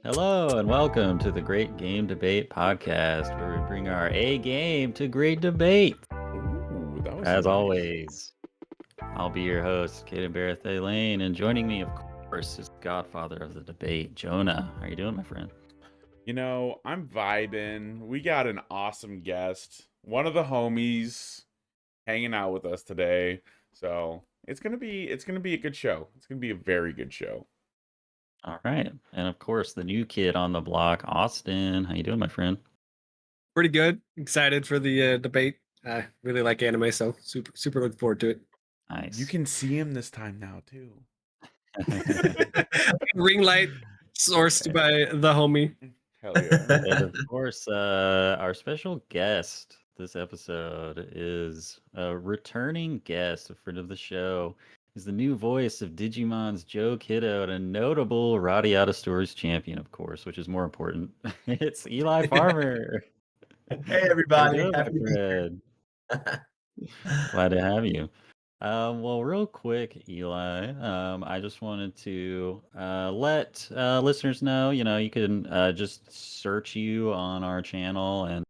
Hello and welcome to the Great Game Debate Podcast, where we bring our A game to great debate. Ooh, that was As nice. always, I'll be your host, Kaden Barrett Lane, and joining me, of course, is the godfather of the debate, Jonah. How you doing, my friend? I'm vibing. We got an awesome guest, one of the homies, hanging out with us today. So it's gonna be a good show. It's gonna be a very good show. All right, and of course, the new kid on the block, Austin. How you doing, my friend? Pretty good. Excited for the debate. I really like anime, so super looking forward to it. Nice. You can see him this time now too. Ring light sourced by the homie. Hell yeah. And of course, our special guest this episode is a returning guest, a friend of the show. He's the new voice of Digimon's Joe Kiddo and a notable Roddy Out of Stories champion, of course, which is more important. It's Eli Farmer. Hey How you everybody, doing, my happy to be friend? Glad to have you. Well, real quick, Eli, I just wanted to let listeners know, you can just search you on our channel and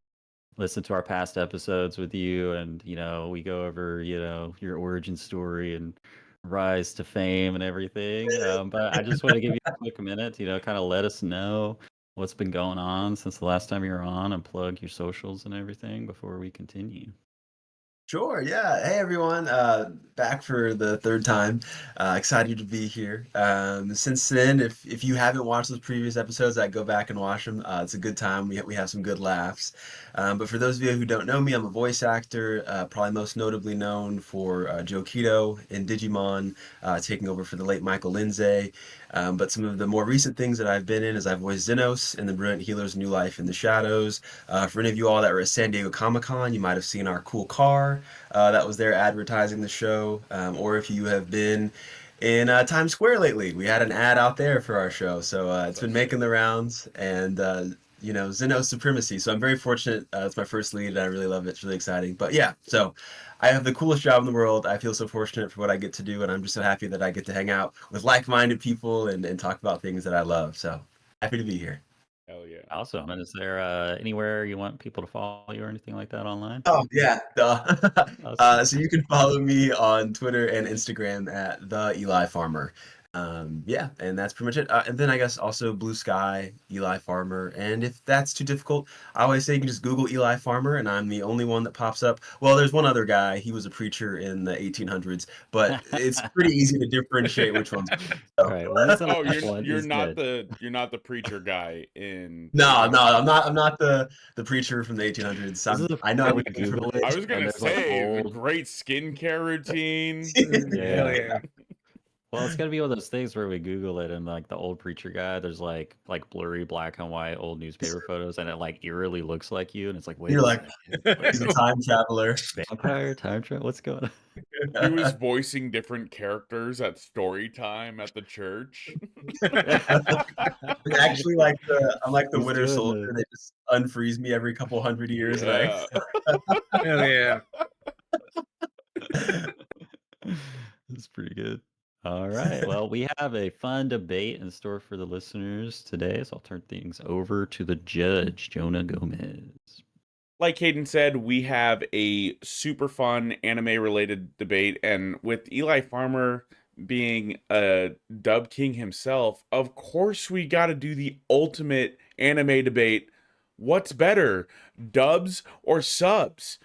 listen to our past episodes with you. And, we go over, your origin story and rise to fame and everything. But I just want to give you a quick minute, kind of let us know what's been going on since the last time you were on and plug your socials and everything before we continue. Sure, yeah. Hey everyone, back for the third time. Excited to be here. Since then, if you haven't watched those previous episodes, I go back and watch them. It's a good time. We have some good laughs. But for those of you who don't know me, I'm a voice actor, probably most notably known for Joe Kiddo in Digimon, taking over for the late Michael Lindsay. But some of the more recent things that I've been in is I've voiced Xenos in the Brilliant Healer's New Life in the Shadows. For any of you all that were at San Diego Comic-Con, you might have seen our cool car that was there advertising the show. Or if you have been in Times Square lately, we had an ad out there for our show. So it's been making the rounds, and Xenos Supremacy. So I'm very fortunate. It's my first lead, and I really love it. It's really exciting. But yeah, so I have the coolest job in the world. I feel so fortunate for what I get to do, and I'm just so happy that I get to hang out with like-minded people and talk about things that I love. So happy to be here. Hell yeah. Awesome. And is there anywhere you want people to follow you or anything like that online? Oh yeah, duh. Awesome. So you can follow me on Twitter and Instagram at the Eli Farmer. Yeah, and that's pretty much it. And then I guess also Blue Sky, Eli Farmer. And if that's too difficult, I always say you can just Google Eli Farmer, and I'm the only one that pops up. Well, there's one other guy. He was a preacher in the 1800s, but it's pretty easy to differentiate which one's. All right. Well, that's Oh, one. you're He's not good. you're not the preacher guy in No, Digimon. I'm not the preacher from the 1800s. This is the I know part I'm we getting Google privileged. I was and gonna there's like say the old. great skincare routine. Yeah. Hell yeah. Well, it's gonna be one of those things where we Google it and like the old preacher guy, there's like blurry black and white old newspaper photos, and it like eerily looks like you, and it's like, wait You're a like, second, he's a time traveler. vampire time travel? What's going on? He was voicing different characters at story time at the church. I'm actually I'm like the He's Winter doing Soldier. They just unfreeze me every couple hundred years, and Yeah. Hell yeah. That's pretty good. All right. Well, we have a fun debate in store for the listeners today, so I'll turn things over to the judge, Jonah Gomez. Like Hayden said, we have a super fun anime related debate, and with Eli Farmer being a dub king himself, of course we got to do the ultimate anime debate. What's better, dubs or subs?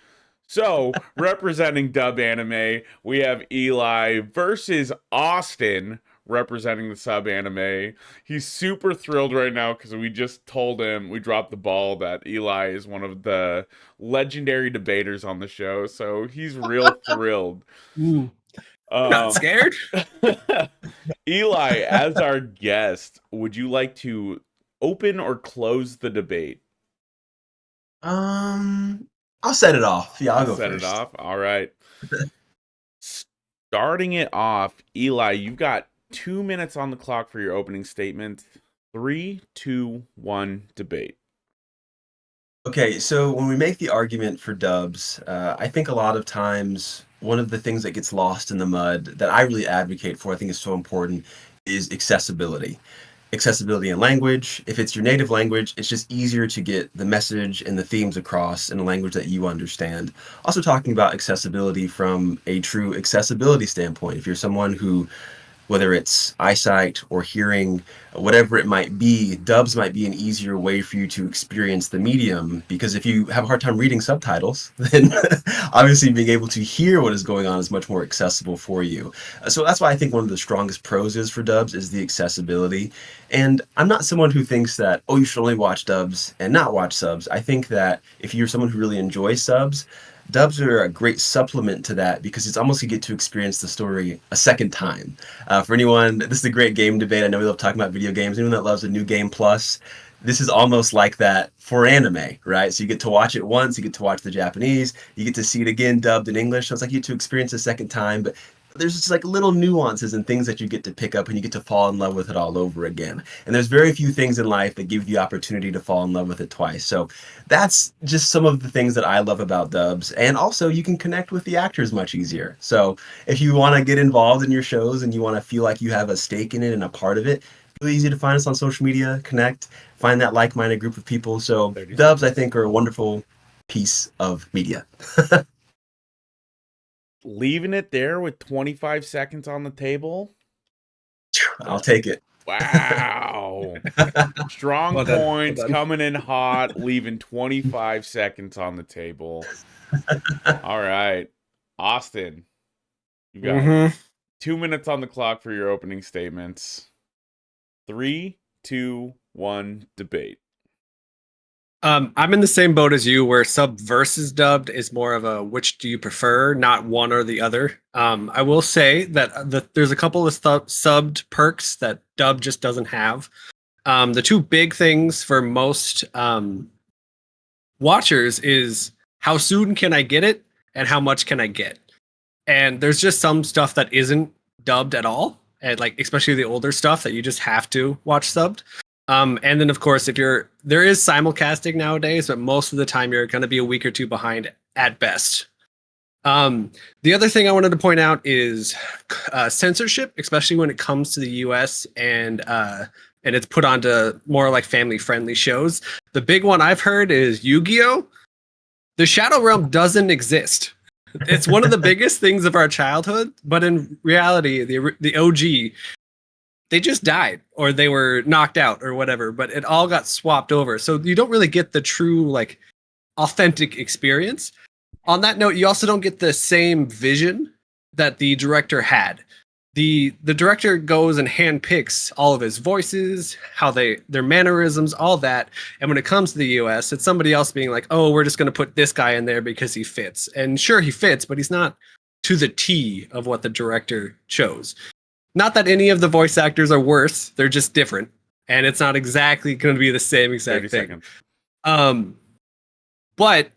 So, representing dub anime, we have Eli versus Austin representing the sub anime. He's super thrilled right now because we just told him, we dropped the ball, that Eli is one of the legendary debaters on the show. So, he's real thrilled. Ooh. Not scared. Eli, as our guest, would you like to open or close the debate? I'll set it off. Yeah, I'll go Set first. it off. All right. Starting it off, Eli, you've got 2 minutes on the clock for your opening statement. 3, 2, 1, debate. Okay, so when we make the argument for dubs, I think a lot of times one of the things that gets lost in the mud that I really advocate for, I think is so important, is accessibility. accessibility in language. If it's your native language, it's just easier to get the message and the themes across in a language that you understand. Also talking about accessibility from a true accessibility standpoint. If you're someone who, whether it's eyesight or hearing, whatever it might be, dubs might be an easier way for you to experience the medium, because if you have a hard time reading subtitles, then obviously being able to hear what is going on is much more accessible for you. So that's why I think one of the strongest pros is for dubs is the accessibility. And I'm not someone who thinks that, oh, you should only watch dubs and not watch subs. I think that if you're someone who really enjoys subs, dubs are a great supplement to that, because it's almost you get to experience the story a second time. For anyone, this is a great game debate. I know we love talking about video games. Anyone that loves a new game plus, this is almost like that for anime, right? So you get to watch it once, you get to watch the Japanese, you get to see it again dubbed in English. So it's like you get to experience it a second time, but there's just like little nuances and things that you get to pick up and you get to fall in love with it all over again. And there's very few things in life that give you the opportunity to fall in love with it twice. So that's just some of the things that I love about dubs. And also you can connect with the actors much easier. So if you want to get involved in your shows and you want to feel like you have a stake in it and a part of it, really easy to find us on social media, connect, find that like-minded group of people. So dubs, I think, are a wonderful piece of media. Leaving it there with 25 seconds on the table. I'll take it. Wow. Strong Well done, points well done. coming in hot, leaving 25 seconds on the table. All right. Austin, you got 2 minutes on the clock for your opening statements. 3, 2, 1, debate. I'm in the same boat as you, where sub versus dubbed is more of a which do you prefer, not one or the other. I will say that there's a couple of subbed perks that dub just doesn't have. The two big things for most watchers is how soon can I get it and how much can I get. And there's just some stuff that isn't dubbed at all, and like especially the older stuff that you just have to watch subbed. And then of course, there is simulcasting nowadays, but most of the time you're going to be a week or two behind at best. The other thing I wanted to point out is censorship, especially when it comes to the US and it's put onto more like family-friendly shows. The big one I've heard is Yu-Gi-Oh! The Shadow Realm doesn't exist. It's one of the biggest things of our childhood, but in reality, the OG, they just died or they were knocked out or whatever, but it all got swapped over. So you don't really get the true, like, authentic experience. On that note, you also don't get the same vision that the director had. The director goes and handpicks all of his voices, how their mannerisms, all that. And when it comes to the US, it's somebody else being like, oh, we're just going to put this guy in there because he fits. And sure, he fits, but he's not to the T of what the director chose. Not that any of the voice actors are worse, they're just different. And it's not exactly going to be the same exact thing. But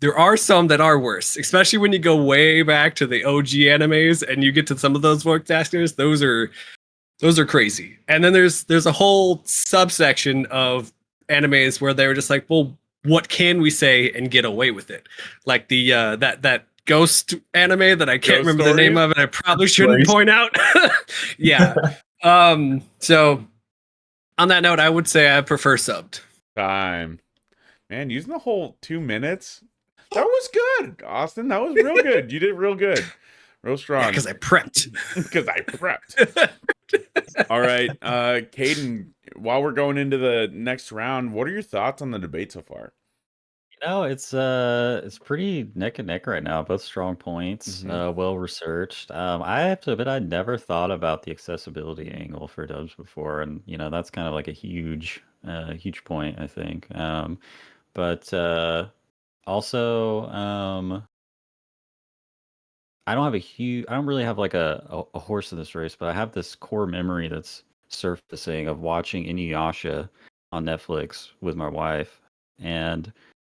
there are some that are worse, especially when you go way back to the OG animes and you get to some of those voice actors. Those are crazy. And then there's a whole subsection of animes where they were just like, well, what can we say and get away with it? Like the that ghost anime that I can't remember the name of, and I probably shouldn't point out. Yeah. So on that note, I would say I prefer subbed. Time. Man, using the whole 2 minutes. That was good, Austin. That was real good. You did real good. Real strong. Because I prepped. Because I prepped. All right. Caden, while we're going into the next round, what are your thoughts on the debate so far? You know, it's pretty neck and neck right now. Both strong points, well researched. I have to admit, I never thought about the accessibility angle for dubs before, and you know that's kind of like a huge point, I think. But also, I don't really have like a horse in this race, but I have this core memory that's surfacing of watching Inuyasha on Netflix with my wife, and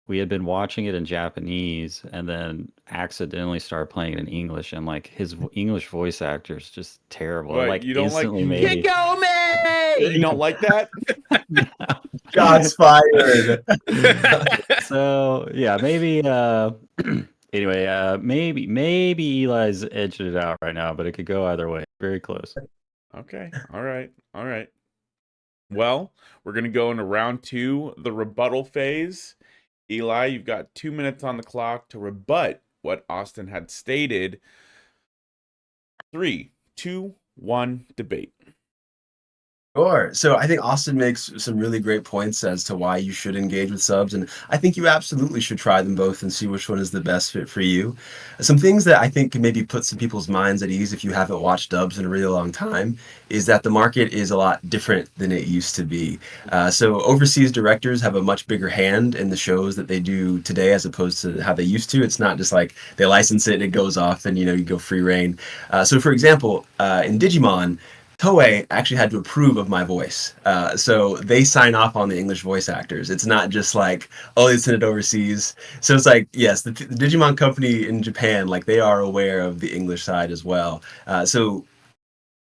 we had been watching it in Japanese and then accidentally started playing it in English, and like his English voice actor is just terrible. What, Like you don't instantly like made You don't like that? Shots fired. So yeah, maybe anyway, maybe Eli's edging it out right now, but it could go either way. Very close. Okay. All right. Well, we're going to go into round 2, the rebuttal phase. Eli, you've got 2 minutes on the clock to rebut what Austin had stated. 3, 2, 1, debate. Sure. So I think Austin makes some really great points as to why you should engage with subs, and I think you absolutely should try them both and see which one is the best fit for you. Some things that I think can maybe put some people's minds at ease if you haven't watched dubs in a really long time is that the market is a lot different than it used to be. So overseas directors have a much bigger hand in the shows that they do today as opposed to how they used to. It's not just like they license it and it goes off and you go free reign. So for example, in Digimon, Toei actually had to approve of my voice. So they sign off on the English voice actors. It's not just like, oh, they send it overseas. So it's like, yes, the Digimon company in Japan, like they are aware of the English side as well. So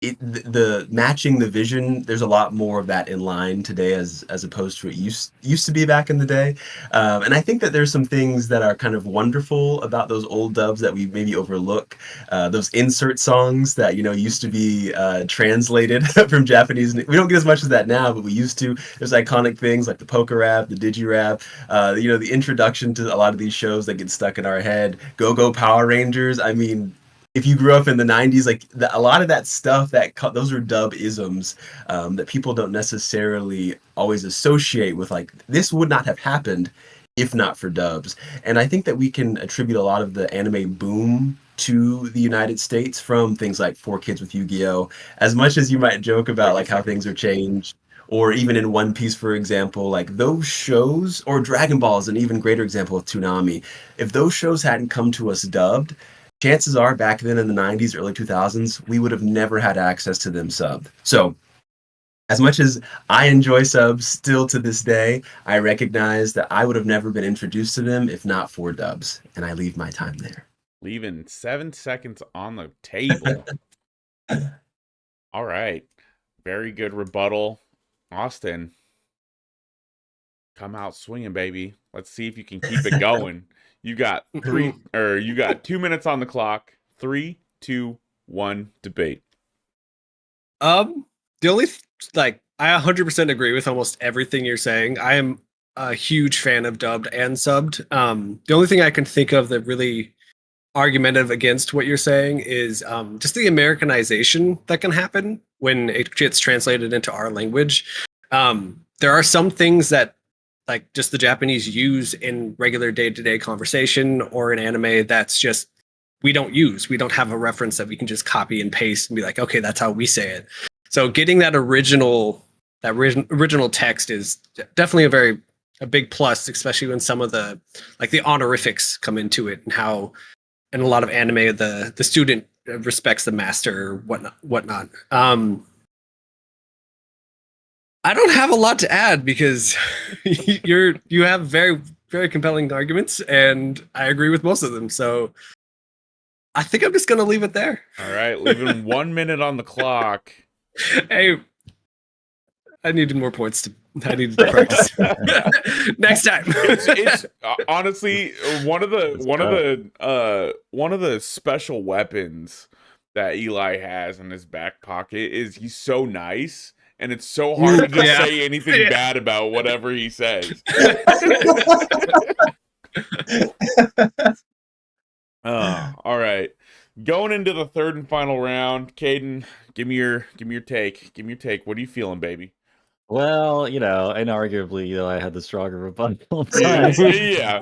the matching the vision, there's a lot more of that in line today as opposed to it used to be back in the day. And I think that there's some things that are kind of wonderful about those old dubs that we maybe overlook. Those insert songs that used to be translated from Japanese. We don't get as much of that now, but we used to. There's iconic things like the Poker Rap, the Digi Rap, the introduction to a lot of these shows that get stuck in our head. Go Go Power Rangers. I mean, if you grew up in the 90s, like a lot of that stuff those are dub isms that people don't necessarily always associate with, like, this would not have happened if not for dubs. And I think that we can attribute a lot of the anime boom to the United States from things like Four Kids with Yu-Gi-Oh! As much as you might joke about like how things are changed, or even in One Piece, for example, like those shows, or Dragon Ball is an even greater example with Toonami. If those shows hadn't come to us dubbed, chances are back then in the 90s, early 2000s, we would have never had access to them subbed. So as much as I enjoy subs still to this day, I recognize that I would have never been introduced to them if not for dubs. And I leave my time there. Leaving 7 seconds on the table. All right. Very good rebuttal. Austin, come out swinging, baby. Let's see if you can keep it going. You got 2 minutes on the clock. 3, 2, 1, debate. The only I 100% agree with almost everything you're saying. I am a huge fan of dubbed and subbed. The only thing I can think of that really argumentative against what you're saying is just the Americanization that can happen when it gets translated into our language. There are some things that like just the Japanese use in regular day-to-day conversation or in anime that's just we don't use. We don't have a reference that we can just copy and paste and be like, okay, that's how we say it. So getting that original text is definitely a big plus, especially when some of the honorifics come into it, and how in a lot of anime the student respects the master or whatnot. I don't have a lot to add because you have very, very compelling arguments, and I agree with most of them. So I think I'm just gonna leave it there. All right, leaving 1 minute on the clock. Hey, I needed more points. I needed to practice. Next time. It's honestly one of the special weapons that Eli has in his back pocket is he's so nice, and it's so hard to just say anything bad about whatever he says. All right. Going into the third and final round, Caden, give me your take. Give me your take. What are you feeling, baby? Well, inarguably, I had the stronger rebuttal. Yeah.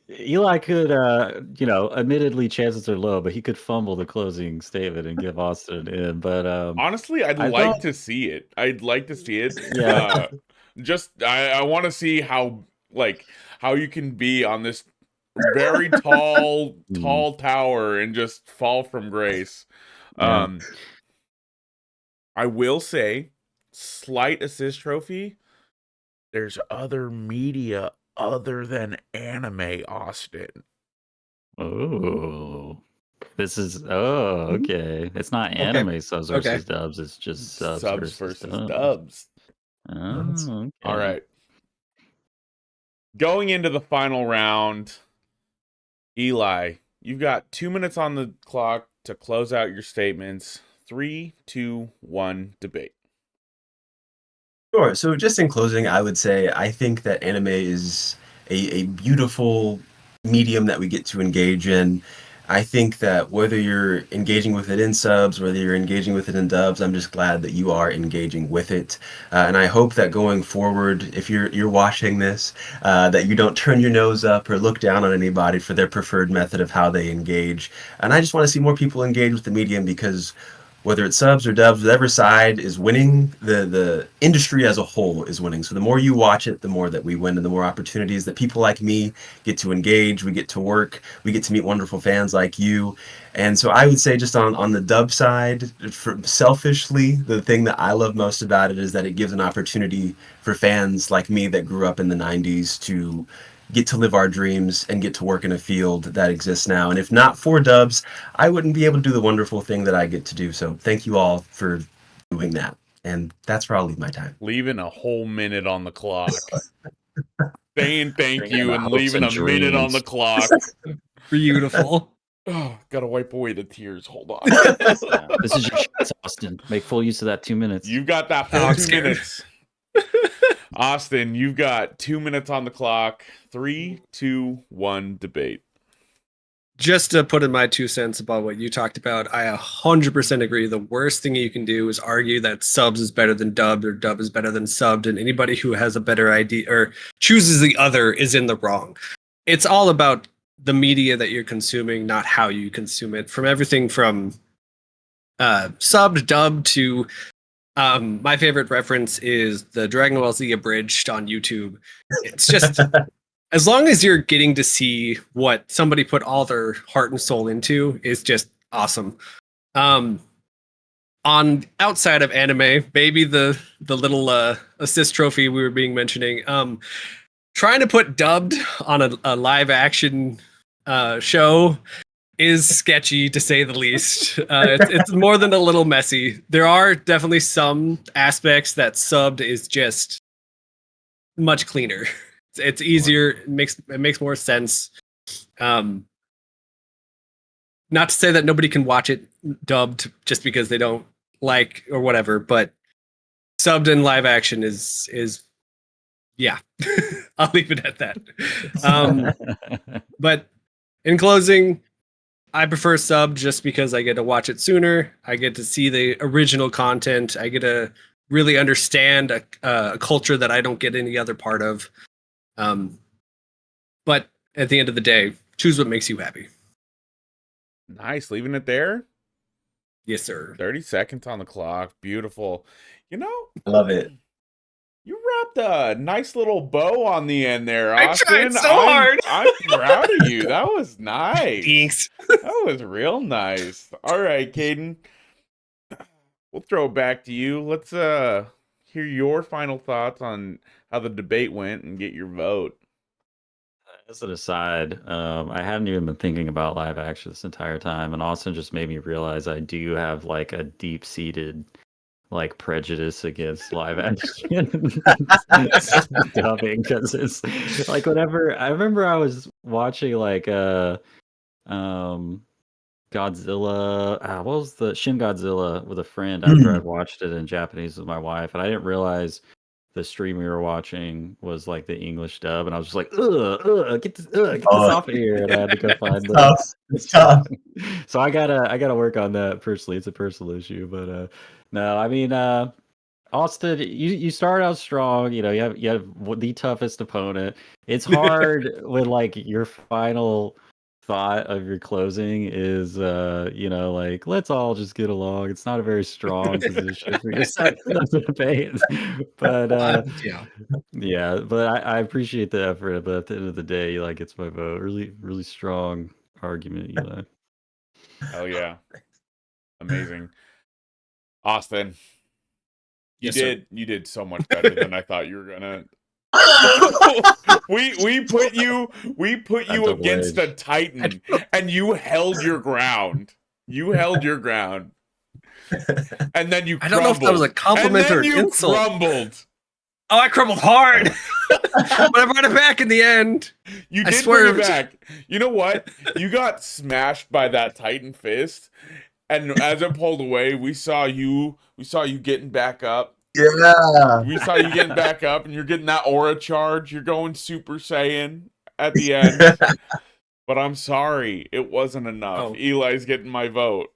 Eli could, admittedly chances are low, but he could fumble the closing statement and give Austin in. But honestly, I'd like to see it. I'd like to see it. Yeah. I want to see how you can be on this very tall tower and just fall from grace. Yeah. I will say, slight assist trophy. There's other media other than anime, Austin. Oh, okay. It's not anime subs versus dubs. It's just subs versus dubs. Oh, okay. All right. Going into the final round, Eli, you've got 2 minutes on the clock to close out your statements. 3, 2, 1, debate. Sure. So just in closing, I would say I think that anime is a beautiful medium that we get to engage in. I think that whether you're engaging with it in subs, whether you're engaging with it in dubs, I'm just glad that you are engaging with it. And I hope that going forward, if you're watching this, that you don't turn your nose up or look down on anybody for their preferred method of how they engage. And I just want to see more people engage with the medium because whether it's subs or dubs, whatever side is winning, the industry as a whole is winning. So the more you watch it, the more that we win, and the more opportunities that people like me get to engage, we get to work, we get to meet wonderful fans like you. And so I would say just on the dub side, selfishly, the thing that I love most about it is that it gives an opportunity for fans like me that grew up in the 90s to get to live our dreams and get to work in a field that exists now. And if not for dubs, I wouldn't be able to do the wonderful thing that I get to do. So thank you all for doing that. And that's where I'll leave my time. Leaving a whole minute on the clock. Saying thank Bringing you the and hopes leaving and a minute on dreams. the clock. Beautiful. Oh, gotta wipe away the tears. Hold on. Yeah. This is your chance, Austin. Make full use of that 2 minutes. You've got that Oh, full I'm 2 scared. minutes. Austin, you've got 2 minutes on the clock. 3, 2, 1, debate. Just to put in my 2 cents about what you talked about, I 100% agree. The worst thing you can do is argue that subs is better than dubbed or dub is better than subbed, and anybody who has a better idea or chooses the other is in the wrong. It's all about the media that you're consuming, not how you consume it. From everything from subbed, dubbed to my favorite reference is the Dragon Ball Z abridged on YouTube. It's just as long as you're getting to see what somebody put all their heart and soul into is just awesome. On outside of anime, maybe the little assist trophy we were being mentioning, trying to put dubbed on a live action show is sketchy to say the least. It's more than a little messy. There are definitely some aspects that subbed is just much cleaner. It's easier. It makes more sense. Not to say that nobody can watch it dubbed just because they don't like or whatever, but subbed in live action is yeah. I'll leave it at that. But in closing, I prefer sub just because I get to watch it sooner. I get to see the original content. I get to really understand a culture that I don't get any other part of. But at the end of the day, choose what makes you happy. Nice. Leaving it there. Yes, sir. 30 seconds on the clock. Beautiful. You know, I love it. you wrapped a nice little bow on the end there, I Austin. tried so hard. I'm proud of you. That was nice. Thanks. That was real nice. All right, Caden. We'll throw it back to you. Let's hear your final thoughts on how the debate went and get your vote. As an aside, I hadn't even been thinking about live action this entire time, and Austin just made me realize I do have like a deep-seated like prejudice against live action dubbing because it's like whenever I remember I was watching like Godzilla, what was the Shin Godzilla with a friend after I'd watched it in Japanese with my wife, and I didn't realize the stream we were watching was like the English dub, and I was just like, get this off of here, and I had to go find the. Tough. It's tough. So I gotta work on that personally. It's a personal issue, but no, I mean, Austin, you start out strong. You know, you have the toughest opponent. It's hard when like your final thought of your closing is you know, like let's all just get along. It's not a very strong position for your side of the debate, but yeah, but I appreciate the effort. But at the end of the day, like it's my vote. Really strong argument, Eli. Oh yeah, amazing, Austin. Yes, sir. You did so much better than I thought you were gonna. we put you against a titan, and you held your ground. You held your ground, and then you. I don't know if that was a compliment or an you insult. Crumbled. Oh, I crumbled hard, but I brought it back in the end. You did bring it back. You know what? You got smashed by that titan fist, and as it pulled away, we saw you getting back up, Yeah. We saw you getting back up, and you're getting that aura charge. You're going Super Saiyan at the end. But I'm sorry, it wasn't enough. Oh. Eli's getting my vote.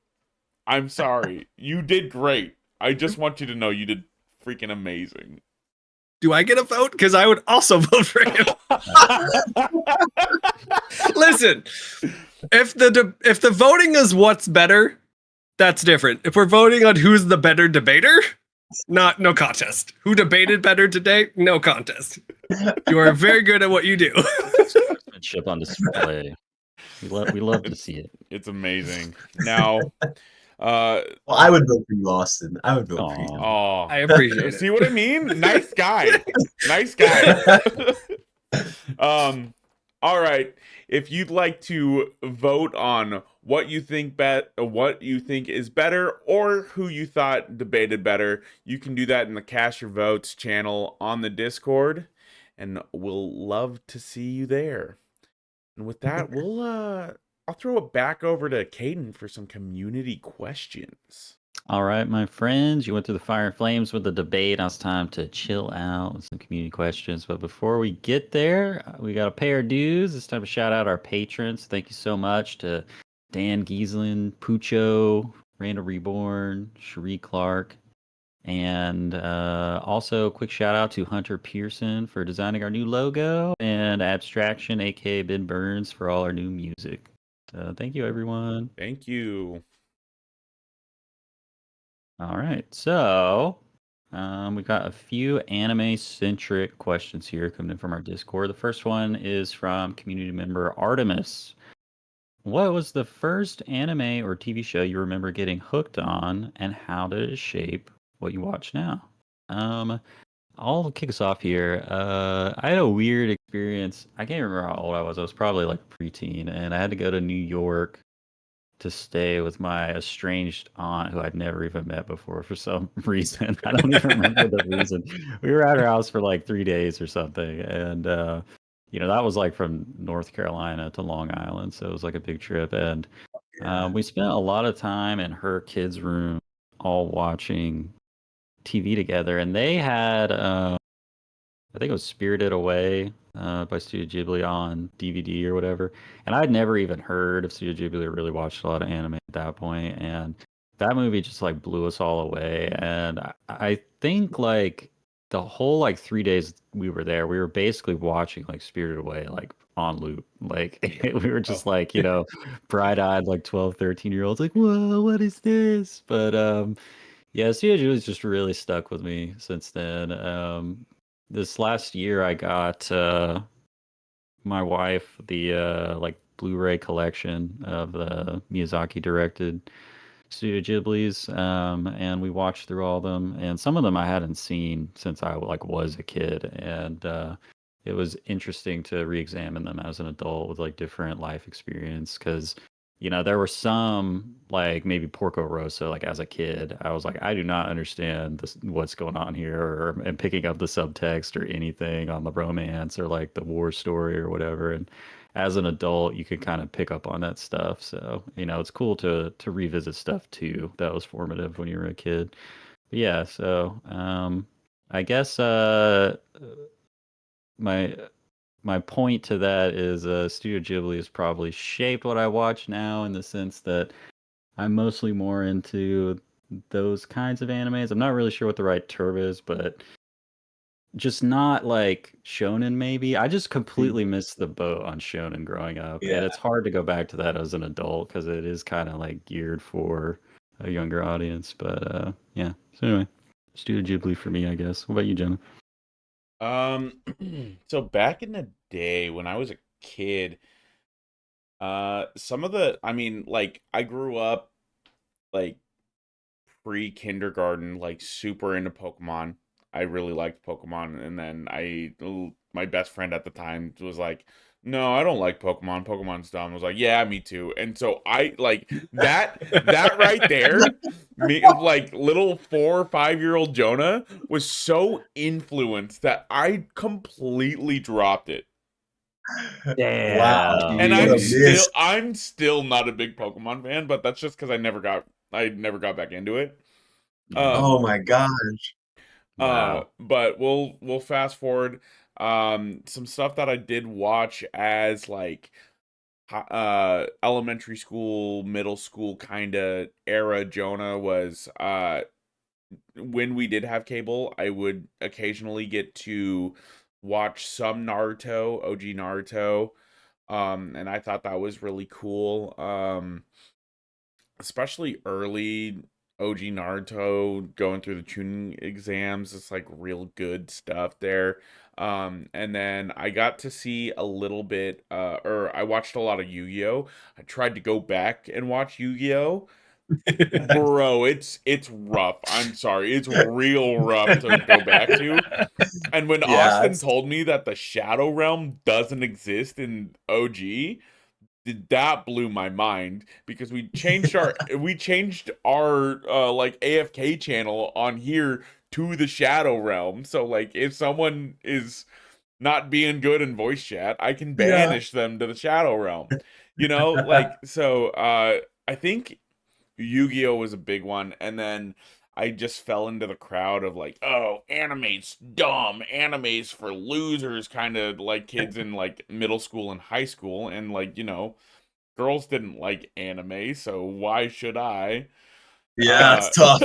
I'm sorry. You did great. I just want you to know you did freaking amazing. Do I get a vote? Because I would also vote for him. Listen, if the voting is what's better, that's different. If we're voting on who's the better debater, no contest. Who debated better today? No contest. You are very good at what you do. Sportsmanship on display. We love to see it. It's amazing. Now, Well, I would vote for you, Austin. I would vote for you. oh, I appreciate see it. what I mean? Nice guy. Nice guy. All right. If you'd like to vote on what you think is better, or who you thought debated better, you can do that in the Cast Your Votes channel on the Discord, and we'll love to see you there. And with that, I'll throw it back over to Caden for some community questions. All right, my friends, you went through the fire and flames with the debate. Now it's time to chill out with some community questions. But before we get there, we got to pay our dues. It's time to shout out our patrons. Thank you so much to Dan Giesland, Pucho, Randall Reborn, Cherie Clark, and also a quick shout out to Hunter Pearson for designing our new logo, and Abstraction, aka Ben Burns, for all our new music. So thank you, everyone. Thank you. All right, so we got a few anime-centric questions here coming in from our Discord. The first one is from community member Artemis. What was the first anime or TV show you remember getting hooked on, and how did it shape what you watch now? I'll kick us off here. I had a weird experience. I can't remember how old I was. I was probably like preteen, and I had to go to New York to stay with my estranged aunt who I'd never even met before for some reason. I don't even remember the reason. We were at her house for like 3 days or something. And, that was like from North Carolina to Long Island. So it was like a big trip. And we spent a lot of time in her kids' room all watching TV together. And they had, I think it was Spirited Away by Studio Ghibli on DVD or whatever. And I'd never even heard of Studio Ghibli or really watched a lot of anime at that point. And that movie just like blew us all away. And I think like the whole like 3 days we were there, we were basically watching like Spirited Away like on loop. Like we were just like, bright-eyed like 12, 13-year-olds like, whoa, what is this? But yeah, Studio Ghibli just really stuck with me since then. This last year I got my wife the like Blu-ray collection of the Miyazaki directed Studio Ghibli's, and we watched through all of them, and some of them I hadn't seen since I like was a kid, and it was interesting to re-examine them as an adult with like different life experience, because there were some like maybe Porco Rosso, like as a kid, I was like, I do not understand what's going on here, and picking up the subtext or anything on the romance or like the war story or whatever. And as an adult, you can kind of pick up on that stuff. So, it's cool to revisit stuff too that was formative when you were a kid. But yeah, so I guess my my point to that is Studio Ghibli has probably shaped what I watch now, in the sense that I'm mostly more into those kinds of animes. I'm not really sure what the right term is, but just not like shonen maybe. I just completely missed the boat on shonen growing up. Yeah. And it's hard to go back to that as an adult because it is kind of like geared for a younger audience. But yeah. So anyway, Studio Ghibli for me, I guess. What about you, Jenna? So back in the day when I was a kid, some of the, like I grew up like pre-kindergarten, like super into Pokemon. I really liked Pokemon, and then my best friend at the time was like, "No, I don't like Pokemon. Pokemon's dumb." I was like, "Yeah, me too." And so I like that right there, me like little 4 or 5 year old Jonah was so influenced that I completely dropped it. Wow, Yeah. And dude, what a miss. I'm still not a big Pokemon fan, but that's just because I never got back into it. Yeah. Um, Oh my gosh. Wow. But we'll fast forward. Some stuff that I did watch as like elementary school, middle school kind of era Jonah was when we did have cable, I would occasionally get to watch some Naruto, OG Naruto. And I thought that was really cool. Especially early OG Naruto going through the tuning exams. It's like real good stuff there. And then I got to see a little bit, or I watched a lot of Yu-Gi-Oh! I tried to go back and watch Yu-Gi-Oh! Bro, it's rough. I'm sorry. It's real rough to go back to. And when Yeah, Austin it's told me that the Shadow Realm doesn't exist in OG, that blew my mind because we changed our like AFK channel on here to the Shadow Realm. So like if someone is not being good in voice chat, I can yeah. banish them to the Shadow Realm. Like so I think Yu-Gi-Oh was a big one, and then I just fell into the crowd of like, oh, anime's dumb, anime's for losers, kind of like kids in like middle school and high school, and like, girls didn't like anime, so why should I? Yeah, it's tough.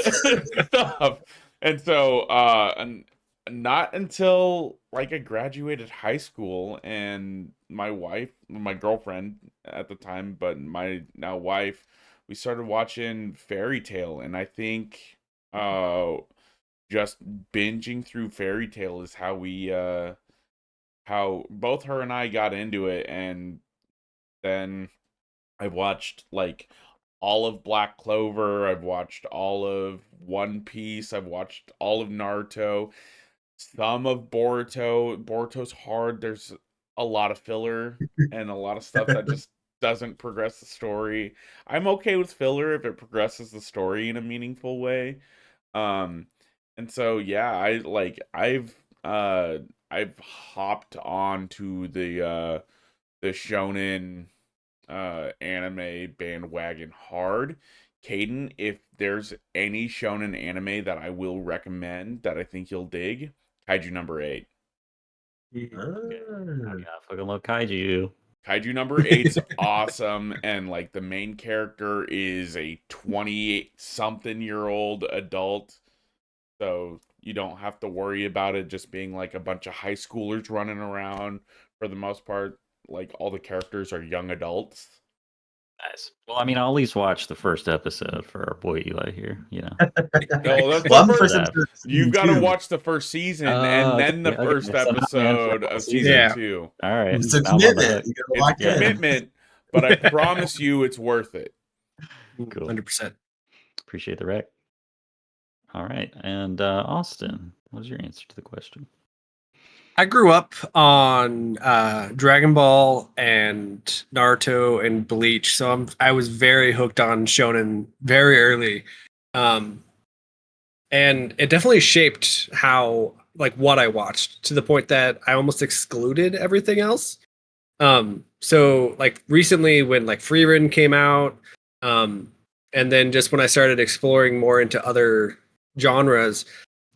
Stuff. And so, and not until like I graduated high school and my girlfriend at the time, but my now wife, we started watching Fairy Tale, and I think, uh, just binging through Fairy Tale is how both her and I got into it, and then I've watched like all of Black Clover, I've watched all of One Piece, I've watched all of Naruto, some of Boruto. Boruto's hard. There's a lot of filler and a lot of stuff that just doesn't progress the story. I'm okay with filler if it progresses the story in a meaningful way. Um and so yeah, I've hopped on to the shonen anime bandwagon hard. Caden, if there's any shonen anime that I will recommend that I think you'll dig, Kaiju number 8. I Ah. fucking love kaiju. Kaiju number eight's awesome, and like the main character is a 20 something year old adult, so you don't have to worry about it just being like a bunch of high schoolers running around. For the most part, like all the characters are young adults. Nice. Well, I mean, I'll at least watch the first episode for our boy Eli here. No, that's Well, the I'm the For first first. that. episode of You've season got to two. watch the first season and Okay, then the okay. first So now I'm in for episode the of whole season season. Yeah. 2. All right. It's a Now I'm on the commitment. hook. You gotta It's a lock in. commitment, but I promise you it's worth it. Cool. 100%. Appreciate the rec. All right. And Austin, what was your answer to the question? I grew up on Dragon Ball and Naruto and Bleach, so I was very hooked on shonen very early, um, and it definitely shaped how like what I watched to the point that I almost excluded everything else. So like recently when like Freerun came out, um, and then just when I started exploring more into other genres,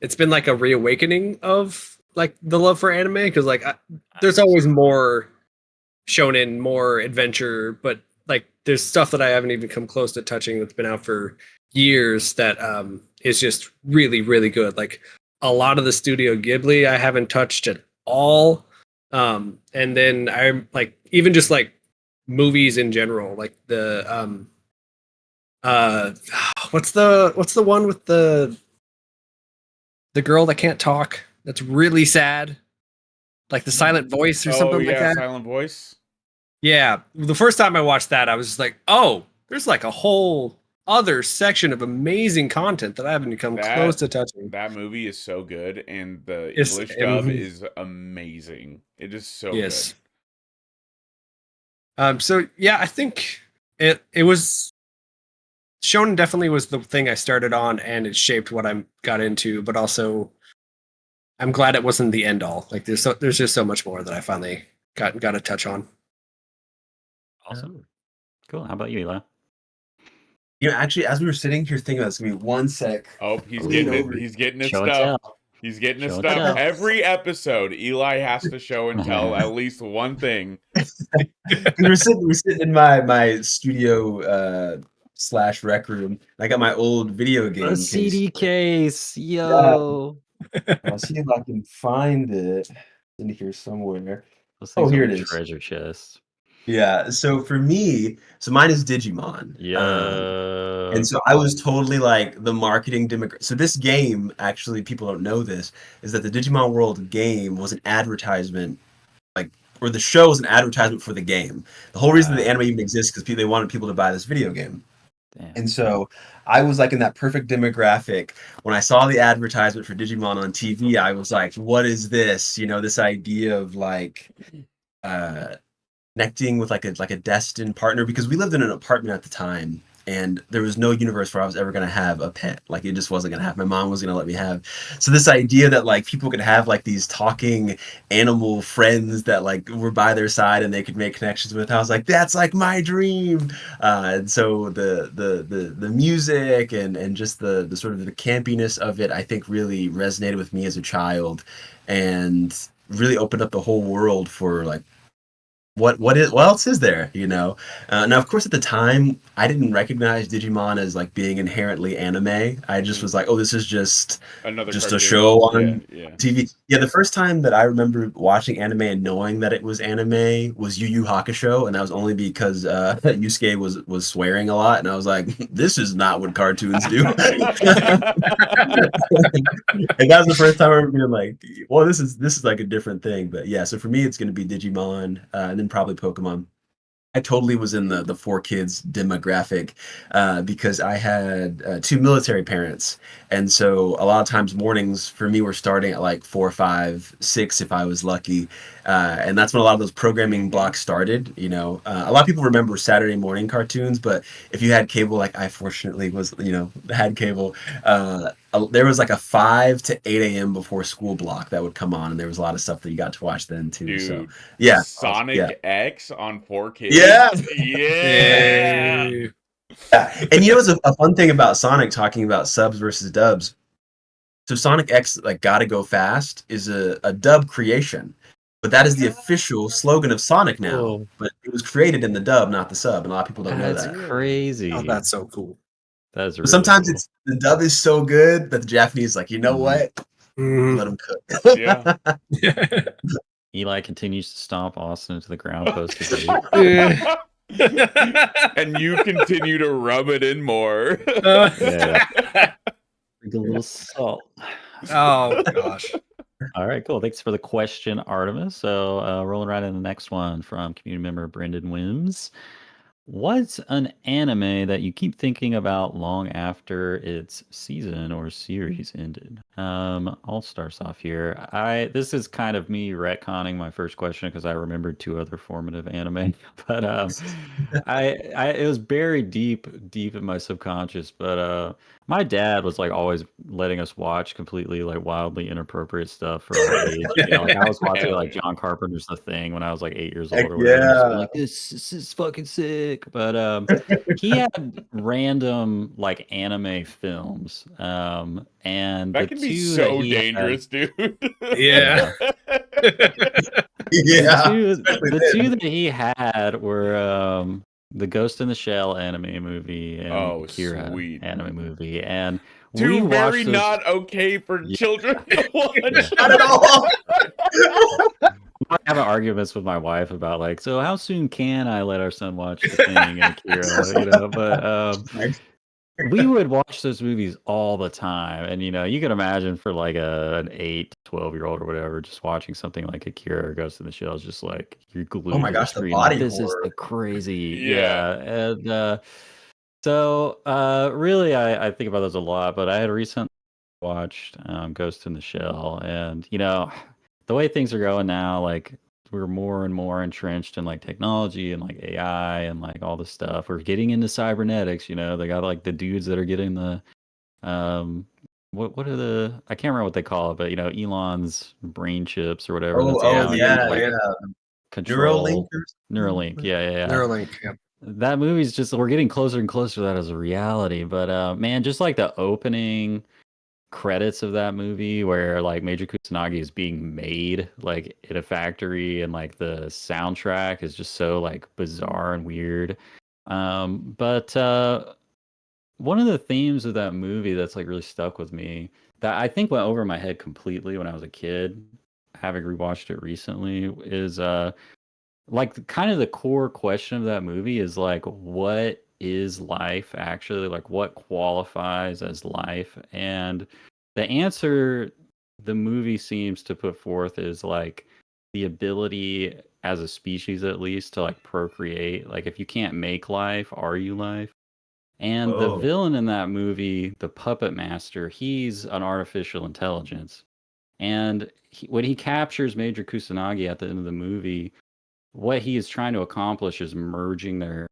it's been like a reawakening of like the love for anime because like there's always more shonen, more adventure, but like there's stuff that I haven't even come close to touching that's been out for years that is just really really good. Like a lot of the Studio Ghibli I haven't touched at all. And then I'm like even just like movies in general, like the uh what's the one with the girl that can't talk that's really sad, like the silent voice or Oh something like yeah, that. Silent Voice. Yeah, the first time I watched that, I was just like, "Oh, there's like a whole other section of amazing content that I haven't come close That to touching." that movie is so good, and the It's English dub is amazing. It is so good. yes. So yeah, I think it was shonen definitely was the thing I started on, and it shaped what I got into. But also, I'm glad it wasn't the end all. Like there's just so much more that I finally got a touch on. Awesome. Cool. How about you, Eli? Actually, as we were sitting here thinking about this, give me one sec. Oh, he's Lean getting it. over. He's getting his Show and stuff. tell. He's getting his Show and stuff. tell. Every episode, Eli has to show and tell at least one thing. Because we're sitting in my studio slash rec room. I got my old video A game case. CD case, Yeah. yo. I'll see if I can find it. It's in here somewhere. Those Oh, things here are it a is. treasure chest. Yeah. So for me, mine is Digimon. Yeah. And so I was totally like the marketing demographic. So this game, actually, people don't know this, is that the Digimon World game was an advertisement, like, or the show was an advertisement for the game. The whole reason the anime even exists because they wanted people to buy this video game. Damn. And so I was like in that perfect demographic. When I saw the advertisement for Digimon on TV, I was like, what is this? You know, this idea of like connecting with like a destined partner, because we lived in an apartment at the time and there was no universe where I was ever going to have a pet. Like it just wasn't going to happen. My mom was going to let me have. So this idea that like people could have like these talking animal friends that like were by their side and they could make connections with, I was like, that's like my dream. And so the music and just the sort of the campiness of it, I think really resonated with me as a child and really opened up the whole world for like, what else is there, you know? Now of course at the time I didn't recognize Digimon as like being inherently anime. I just was like, oh, this is just Another a cartoon. show on Yeah. TV. Yeah, the first time that I remember watching anime and knowing that it was anime was Yu Yu Hakusho, and that was only because Yusuke was swearing a lot, and I was like, this is not what cartoons do. And that was the first time I remember being like, well, this is like a different thing. But yeah, so for me it's going to be Digimon, and then probably Pokemon. I totally was in the 4 kids demographic because I had 2 military parents, and so a lot of times mornings for me were starting at like 4, 5, 6 if I was lucky, and that's when a lot of those programming blocks started. You know, a lot of people remember Saturday morning cartoons, but if you had cable, like I fortunately was, you know, had cable. There was like a 5 to 8 a.m. before school block that would come on, and there was a lot of stuff that you got to watch then too. Dude, so yeah, Sonic X on 4K. Yeah. Yeah. Yeah. And you know, it's a fun thing about Sonic, talking about subs versus dubs. So Sonic X, like Gotta Go Fast, is a dub creation, but that is the official slogan of Sonic now. Oh. But it was created in the dub, not the sub, and a lot of people don't know That's that. crazy. Oh, that's so cool. That is But really sometimes cool. it's the dub is so good that the Japanese like, you know what? Mhm. Let them cook. Yeah. Eli continues to stomp Austin into the ground post debate. And you continue to rub it in more. Yeah. Drink a little salt. Oh gosh. All right, cool. Thanks for the question, Artemis. So rolling right into the next one from community member Brendan Wims. What's an anime that you keep thinking about long after its season or series ended? I'll start off here. This is kind of me retconning my first question because I remembered 2 other formative anime, but it was buried deep in my subconscious. But my dad was like always letting us watch completely like wildly inappropriate stuff for our age. You know, like I was watching Hell like yeah. John Carpenter's The Thing when I was like 8 years Heck old or whatever. And just be yeah. like, this is fucking sick. But he had random like anime films. And That the can be 2 that so he had, dangerous, dude. Yeah. Yeah. the 2 that he had were the Ghost in the Shell anime movie and Oh, Akira sweet. anime movie. And we 2 very watched those. not okay for Yeah. children to watch. Yeah. Not at all. I'm having arguments with my wife about like, so how soon can I let our son watch The Thing and Akira? You know, but we would watch those movies all the time, and you know, you can imagine for like an 8 to 12-year-old or whatever, just watching something like Akira or Ghost in the Shell is just like you're glued Oh my to the gosh, the screen. body Like, this is horror. the crazy, Yeah. And so really, I think about those a lot. But I had recently watched Ghost in the Shell, and you know, the way things are going now, like we're more and more entrenched in like technology and like AI and like all this stuff. We're getting into cybernetics, you know. They got like the dudes that are getting the what are the, I can't remember what they call it, but you know, Elon's brain chips or whatever. That's Yeah, allowing him Yeah, to like yeah. control Neuralink or Neuralink. Yeah. Neuralink. Yeah. That movie's just, we're getting closer and closer to that as a reality. But man, just like the opening credits of that movie where like Major Kusanagi is being made like in a factory, and like the soundtrack is just so like bizarre and weird. But one of the themes of that movie that's like really stuck with me, that I think went over my head completely when I was a kid, having rewatched it recently, is like kind of the core question of that movie is like, what is life actually? Like, what qualifies as life? And the answer the movie seems to put forth is like the ability as a species, at least, to like procreate. Like, if you can't make life, are you life? And the Oh, villain in that movie, the puppet master, he's an artificial intelligence. And when he captures Major Kusanagi at the end of the movie, what he is trying to accomplish is merging their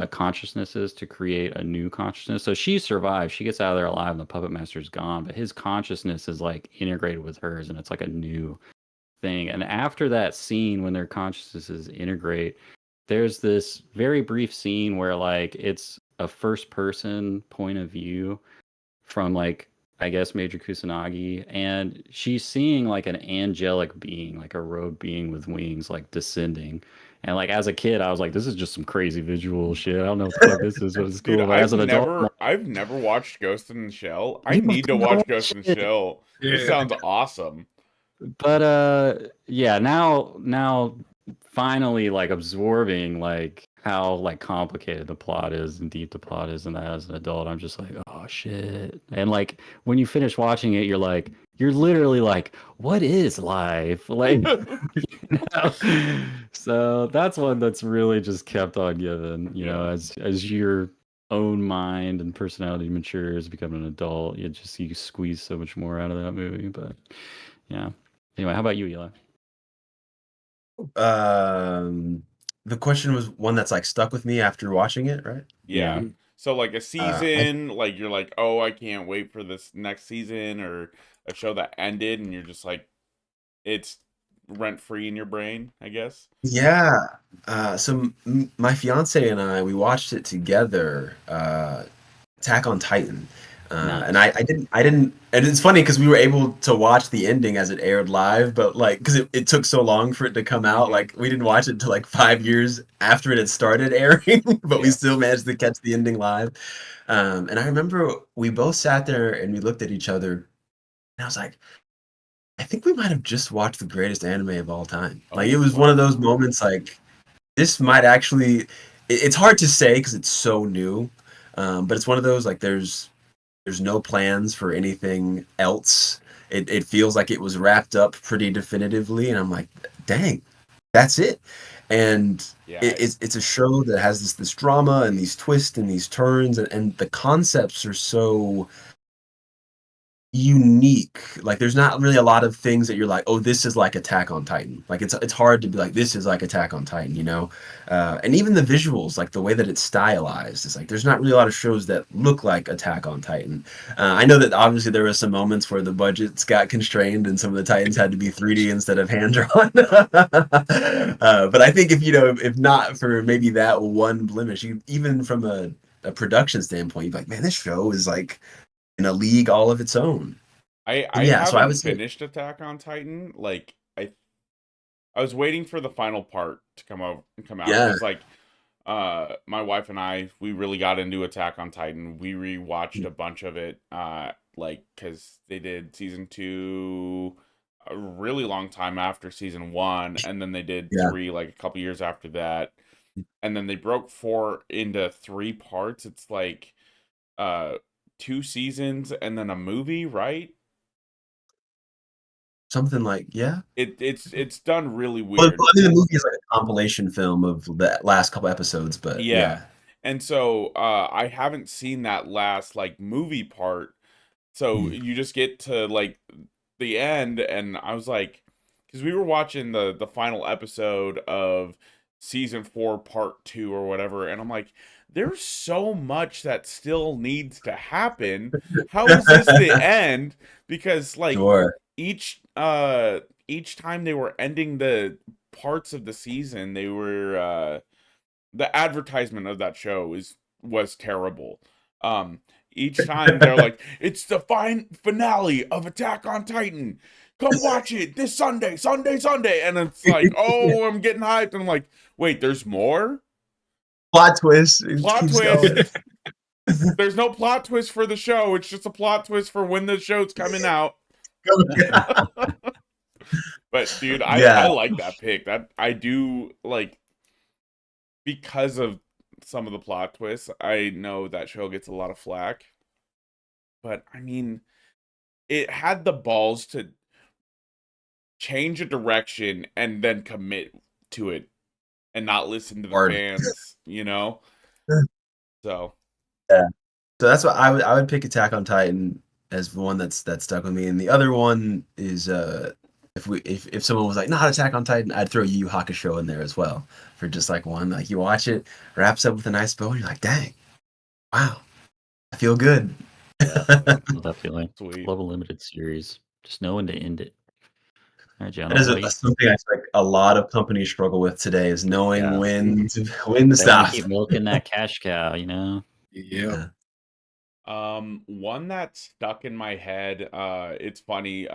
consciousnesses to create a new consciousness. So she survives, she gets out of there alive, and the puppet master's gone, but his consciousness is like integrated with hers, and it's like a new thing. And after that scene, when their consciousnesses integrate, there's this very brief scene where like it's a first person point of view from like, I guess, Major Kusanagi, and she's seeing like an angelic being, like a robed being with wings, like descending. And like as a kid, I was like, this is just some crazy visual shit. I don't know what the fuck this is, but it's Dude, cool. But as an adult, I'm like, I've never watched Ghost in the Shell. I you need to gotta watch Ghost watch in the it. Shell. This Yeah. sounds awesome. But yeah, now finally like absorbing like how like complicated the plot is and deep the plot is, and that as an adult, I'm just like, oh shit. And like when you finish watching it, you're literally like, what is life? Like, you know? So that's one that's really just kept on giving, Yeah. as your own mind and personality matures, become an adult, you squeeze so much more out of that movie. But yeah. Anyway, how about you, Eli? um, the question was one that's like stuck with me after watching it, right? Yeah. Yeah. Mm. So like a I season, like you're like, oh, I can't wait for this next season, or a show that ended, and you're just like, it's rent free in your brain, I guess. Yeah. So my fiance and I, we watched it together. Attack on Titan. And Nice. I didn't, and it's funny because we were able to watch the ending as it aired live, but like, because it took so long for it to come out, Hmm. like, we didn't watch it until like 5 years after it had started airing, but we Yeah. still managed to catch the ending live. And I remember we both sat there and we looked at each other, and I was like, I think we might have just watched the greatest anime of all time. Like, it Oh was one of those wow. moments, like, this might actually, it's hard to say because it's so new. But it's one of those, like, there's no plans for anything else. It feels like it was wrapped up pretty definitively, and I'm like, dang, that's it. And Yeah. it's a show that has this drama and these twists and these turns, and the concepts are so unique. Like, there's not really a lot of things that you're like, oh, this is like Attack on Titan. Like, it's hard to be like, this is like Attack on Titan, you know? And even the visuals, like the way that it's stylized, it's like there's not really a lot of shows that look like Attack on Titan. I know that obviously there were some moments where the budgets got constrained and some of the Titans had to be 3D instead of hand drawn. But I think if not for maybe that one blemish, even from a production standpoint, you'd be like, man, this show is like in a league all of its own. I And yeah, so I haven't would say, finished Attack on Titan. Like I was waiting for the final part to come out yeah, because like my wife and I, we really got into Attack on Titan. We rewatched a bunch of it like cuz they did season 2 a really long time after season 1, and then they did yeah, 3 like a couple years after that. And then they broke 4 into 3 parts. It's like uh 2 seasons and then a movie, right? something like yeah. It's done really Well, weird. I mean, the movie is like a compilation film of the last couple episodes, but Yeah. yeah. And so I haven't seen that last like movie part. So Mhm. you just get to like the end, and I was like, because we were watching the final episode of season 4 part 2 or whatever, and I'm like, there's so much that still needs to happen. How is this the end? Because like Sure. each uh each time they were ending the parts of the season, they were the advertisement of that show was terrible. Um, each time they're like, it's the finale of Attack on Titan. Come watch it this Sunday, Sunday. And it's like, oh, I'm getting hyped. And I'm like, wait, there's more? Plot twist. It Plot keeps twist. going. There's no plot twist for the show. It's just a plot twist for when the show's coming out. But dude, I like that pick. That I do like because of some of the plot twists. I know that show gets a lot of flack. But I mean, it had the balls to change a direction and then commit to it and not listen to the Hard. fans, you know? So Yeah. So that's what I would pick Attack on Titan as the one that stuck with me, and the other one is if someone was like not Attack on Titan, I'd throw Yu Yu Hakusho in there as well for just like one, like you watch it, wraps up with a nice bow, and you're like, dang, wow, I feel good. Love that feeling. sweet. Love a limited series. Just knowing to end it. All right, John. That is What about you? something I feel like a lot of companies struggle with today is knowing Yeah. when to They want stop. to keep milking that cash cow, you know? Yeah. One that stuck in my head, it's funny,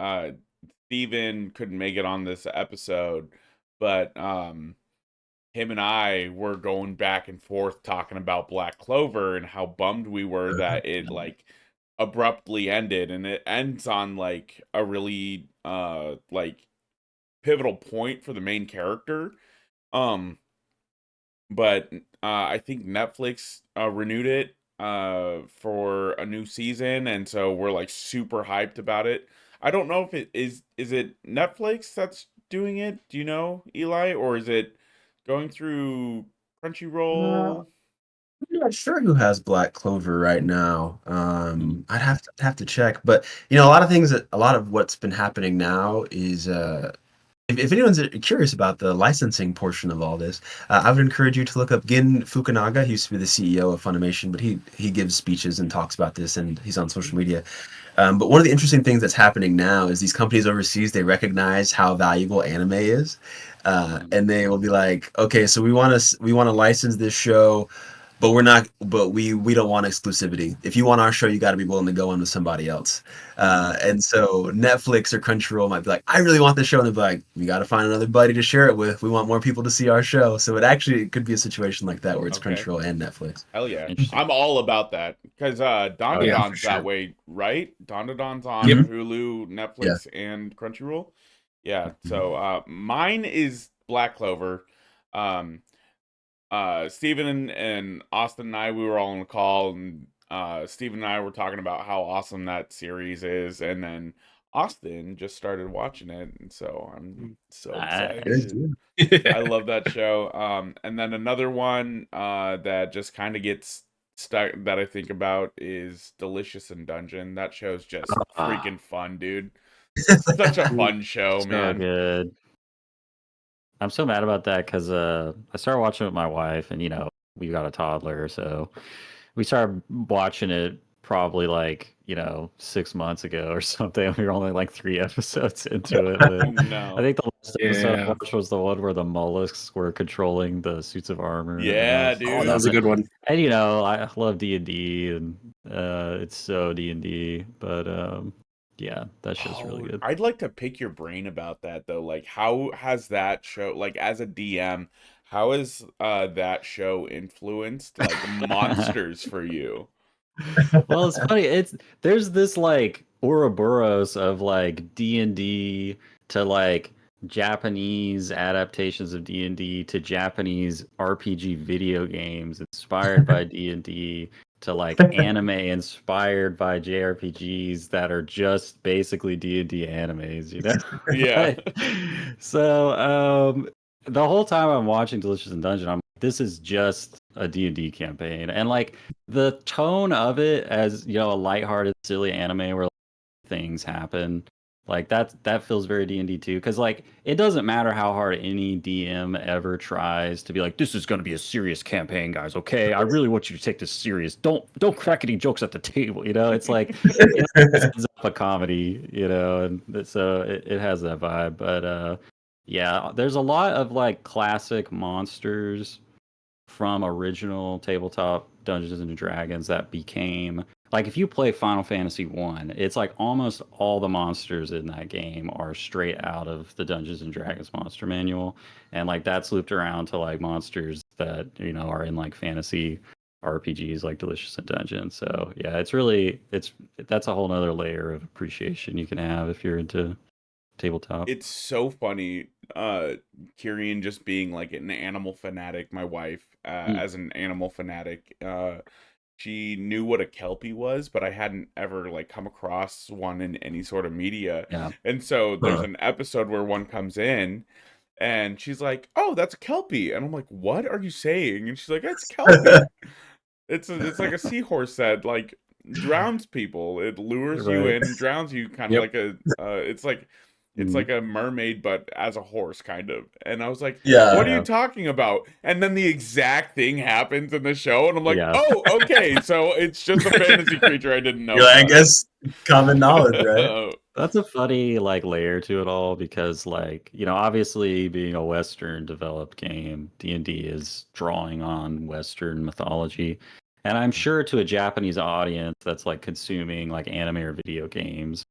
Steven couldn't make it on this episode, but him and I were going back and forth talking about Black Clover and how bummed we were that it like abruptly ended, and it ends on like a really like pivotal point for the main character. But I think Netflix renewed it for a new season, and so we're like super hyped about it. I don't know if it is it Netflix that's doing it? Do you know, Eli, or is it going through Crunchyroll? I'm not sure who has Black Clover right now. I'd have to check, but a lot of what's been happening now is if anyone's curious about the licensing portion of all this, I would encourage you to look up Gin Fukunaga. He used to be the CEO of Funimation, but he gives speeches and talks about this, and he's on social media. But one of the interesting things that's happening now is these companies overseas, they recognize how valuable anime is, and they will be like, okay, so we want to license this show, but we don't want exclusivity. If you want our show, you got to be willing to go on with somebody else. And so Netflix or Crunchyroll might be like, I really want this show, and they'll be like, we got to find another buddy to share it with. We want more people to see our show. So it could be a situation like that where it's Okay. Crunchyroll and Netflix. Hell yeah. Interesting. I'm all about that. Because Don yeah, Don's for that sure. way, right? Don Don's on Yep. Hulu, Netflix, and Crunchyroll. Yeah. So mine is Black Clover. Steven and Austin and I, we were all on the call, and Steven and I were talking about how awesome that series is, and then Austin just started watching it, and so I'm so Nice. excited. I love that show. And then another one that just kind of gets stuck that I think about is Delicious in Dungeon. That show's just freaking fun, dude. Such a fun show, So man. good. I'm so mad about that because I started watching it with my wife, and we got a toddler, so we started watching it probably like 6 months ago or something. We were only like 3 episodes into it. Oh But I no. think the last episode I Yeah. watched was the one where the mollusks were controlling the suits of armor. and Yeah, I was- dude. Oh, that was a good one. And I love D&D, and it's so D&D, but yeah, that show's really good. I'd like to pick your brain about that though. Like, how has that show, like, as a DM, how has that show influenced like monsters for you? Well, it's funny. There's this like Ouroboros of like D&D to like Japanese adaptations of D&D to Japanese RPG video games inspired by D&D to like anime inspired by JRPGs that are just basically D&D animes, Yeah. So the whole time I'm watching Delicious in Dungeon, I'm like, this is just a D&D campaign, and like the tone of it as a lighthearted, silly anime where things happen, like that feels very D&D too. Because like it doesn't matter how hard any DM ever tries to be like, this is going to be a serious campaign, guys. Okay, I really want you to take this serious. Don't crack any jokes at the table. It's like it's a comedy, and so it has that vibe. But yeah, there's a lot of like classic monsters from original tabletop Dungeons and Dragons that became like if you play Final Fantasy 1, it's like almost all the monsters in that game are straight out of the Dungeons and Dragons monster manual, and like that's looped around to like monsters that, are in like fantasy RPGs like Delicious in Dungeon. So yeah, that's a whole nother layer of appreciation you can have if you're into tabletop. It's so funny, Kyrian just being like an animal fanatic. My wife, Mm. as an animal fanatic, she knew what a Kelpie was, but I hadn't ever like come across one in any sort of media. Yeah. And so there's Huh. an episode where one comes in and she's like, "Oh, that's a Kelpie." And I'm like, "What are you saying?" And she's like, "It's Kelpie. It's like a seahorse that like drowns people. It lures you Right. in and drowns you, kind of Yep. like a it's like a mermaid but as a horse, kind of." And I was like, "What are Yeah. you Yeah. talking about?" And then the exact thing happens in the show, and I'm like, Yeah. "Oh, okay, so it's just a fantasy creature I didn't know You're like, I about." guess common knowledge, right? That's a funny like layer to it all because like, obviously being a Western developed game, D&D is drawing on Western mythology. And I'm sure to a Japanese audience that's like consuming like anime or video games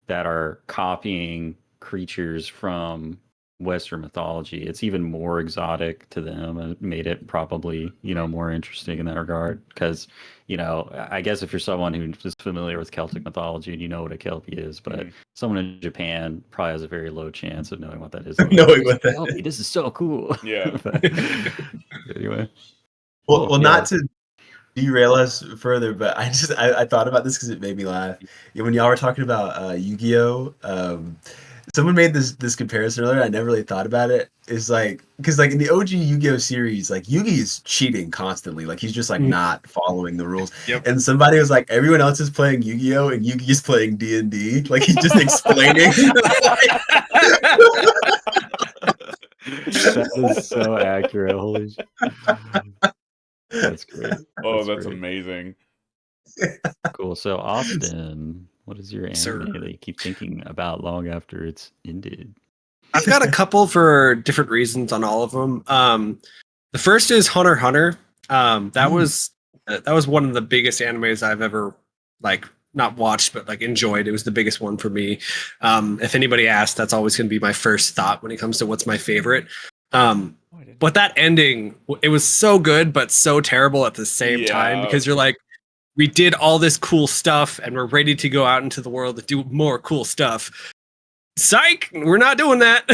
that are copying creatures from Western mythology, it's even more exotic to them and made it probably, more interesting in that regard. Because, I guess if you're someone who is familiar with Celtic mythology and you know what a Kelpie is, but Mhm. someone in Japan probably has a very low chance of knowing what that is. They're like, Knowing "What's what a that Kelpie? is. This is so cool." Yeah. But anyway, Well, cool. well, Yeah. not to derail us further, but I thought about this because it made me laugh. Yeah, when y'all were talking about Yu-Gi-Oh, someone made this comparison earlier. I never really thought about it. It's like because like in the OG Yu-Gi-Oh series, like Yugi is cheating constantly. Like he's just like Mm. not following the rules. Yep. And somebody was like, everyone else is playing Yu-Gi-Oh and Yugi is playing D&D. Like he's just explaining. That is so accurate. Holy That's great. Oh, That's that's great. amazing. Cool. So Austin, what is your Sir. anime that you keep thinking about long after it's ended? I've got a couple for different reasons on all of them. The first is Hunter x Hunter. That was one of the biggest animes I've ever like not watched but like enjoyed. It was the biggest one for me. If anybody asked, that's always going to be my first thought when it comes to what's my favorite. But that ending, it was so good but so terrible at the same time Yeah. because you're like, we did all this cool stuff and we're ready to go out into the world to do more cool stuff. Psych, we're not doing that.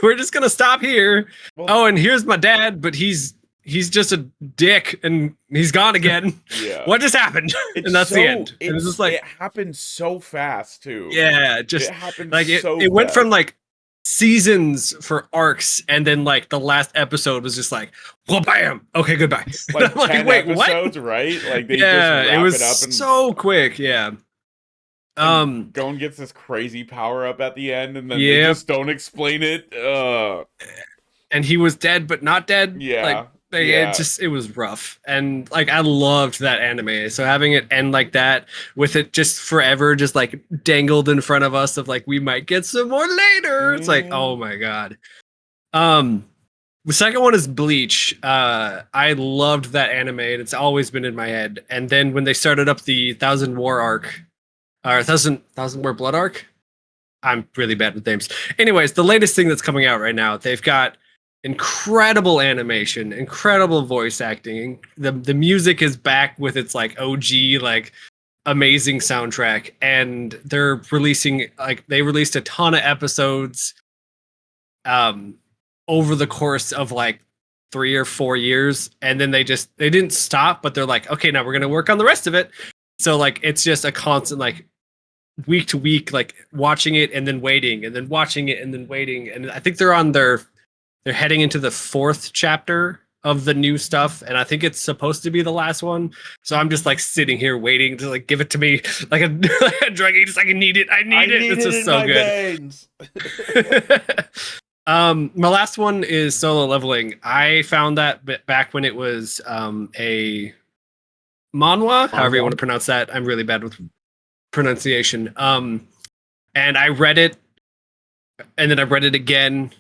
We're just gonna stop here. Well, Oh, and here's my dad, but he's just a dick and he's gone again. yeah. What just happened? It's And that's so, the end. And it's just like, it happened so fast too. yeah, It just happened like so it went from fast. like seasons for arcs, and then like the last episode was just like, well, bam, okay, goodbye. And like I'm like, 10 wait, what? episodes, right? Like they Yeah, just it wrap was it up and so quick. Yeah. Gon gets this crazy power up at the end, and then they Yep. just don't explain it. And he was dead but not dead. Yeah, It was rough. And like I loved that anime. So having it end like that with it just forever just like dangled in front of us of like we might get some more later. It's like, oh my god. The second one is Bleach. I loved that anime and it's always been in my head. And then when they started up the Thousand War arc, or Thousand War Blood arc, I'm really bad with names. Anyways, the latest thing that's coming out right now, they've got incredible animation, incredible voice acting. The music is back with its like OG like amazing soundtrack, and they're releasing like they released a ton of episodes over the course of like 3 or 4 years, and then they didn't stop, but they're like, okay, now we're gonna work on the rest of it. So like it's just a constant like week to week like watching it and then waiting and then watching it and then waiting. And I think they're heading into the 4th chapter of the new stuff, and I think it's supposed to be the last one. So I'm just like sitting here waiting to like give it to me like a, like a druggie, just like I need it. It's just so good. My last one is Solo Leveling. I found that back when it was a manhwa, however you want to pronounce that. I'm really bad with pronunciation. And I read it, and then I read it again,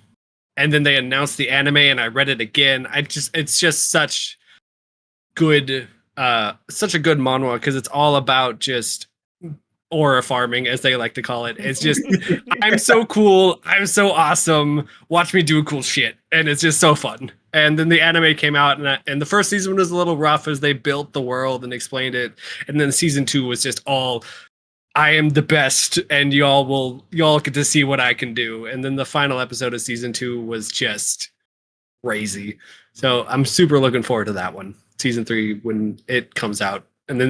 and then they announced the anime, and I read it again. It's just such good such a good manhwa because it's all about just aura farming, as they like to call it. It's just, I'm so cool, I'm so awesome, watch me do cool shit, and it's just so fun. And then the anime came out, and the first season was a little rough as they built the world and explained it, and then season 2 was just all, I am the best, and y'all get to see what I can do. And then the final episode of season 2 was just crazy. So I'm super looking forward to that one, season 3, when it comes out. And then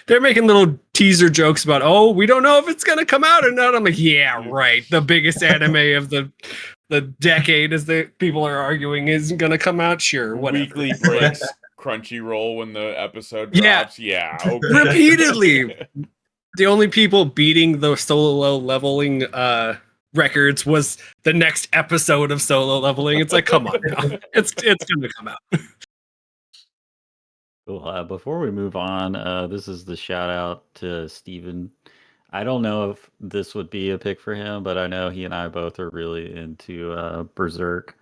they're making little teaser jokes about, oh, we don't know if it's gonna come out or not. I'm like, yeah, right. The biggest anime of the decade, as the people are arguing, isn't gonna come out. Sure, whatever. Weekly breaks Crunchyroll when the episode Yeah. drops. Yeah, okay. Repeatedly. The only people beating the solo leveling records was the next episode of Solo Leveling. It's like, come on now. It's gonna come out. Cool. Before we move on, this is the shout out to Steven. I don't know if this would be a pick for him, but I know he and I both are really into Berserk.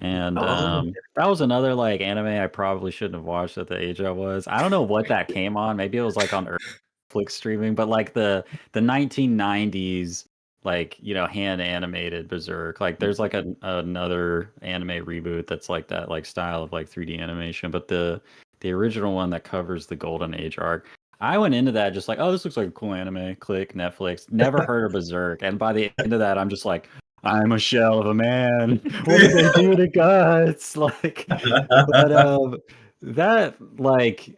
And that was another like anime I probably shouldn't have watched at the age I was. I don't know what that came on. Maybe it was like on Netflix streaming, but like the 1990s like, you know, hand animated Berserk. Like there's like another anime reboot that's like that like style of like 3D animation, but the original one that covers the Golden Age arc. I went into that just like, oh, this looks like a cool anime. Click Netflix. Never heard of Berserk, and by the end of that, I'm just like, I'm a shell of a man. What did they do to Guts? Like, but that like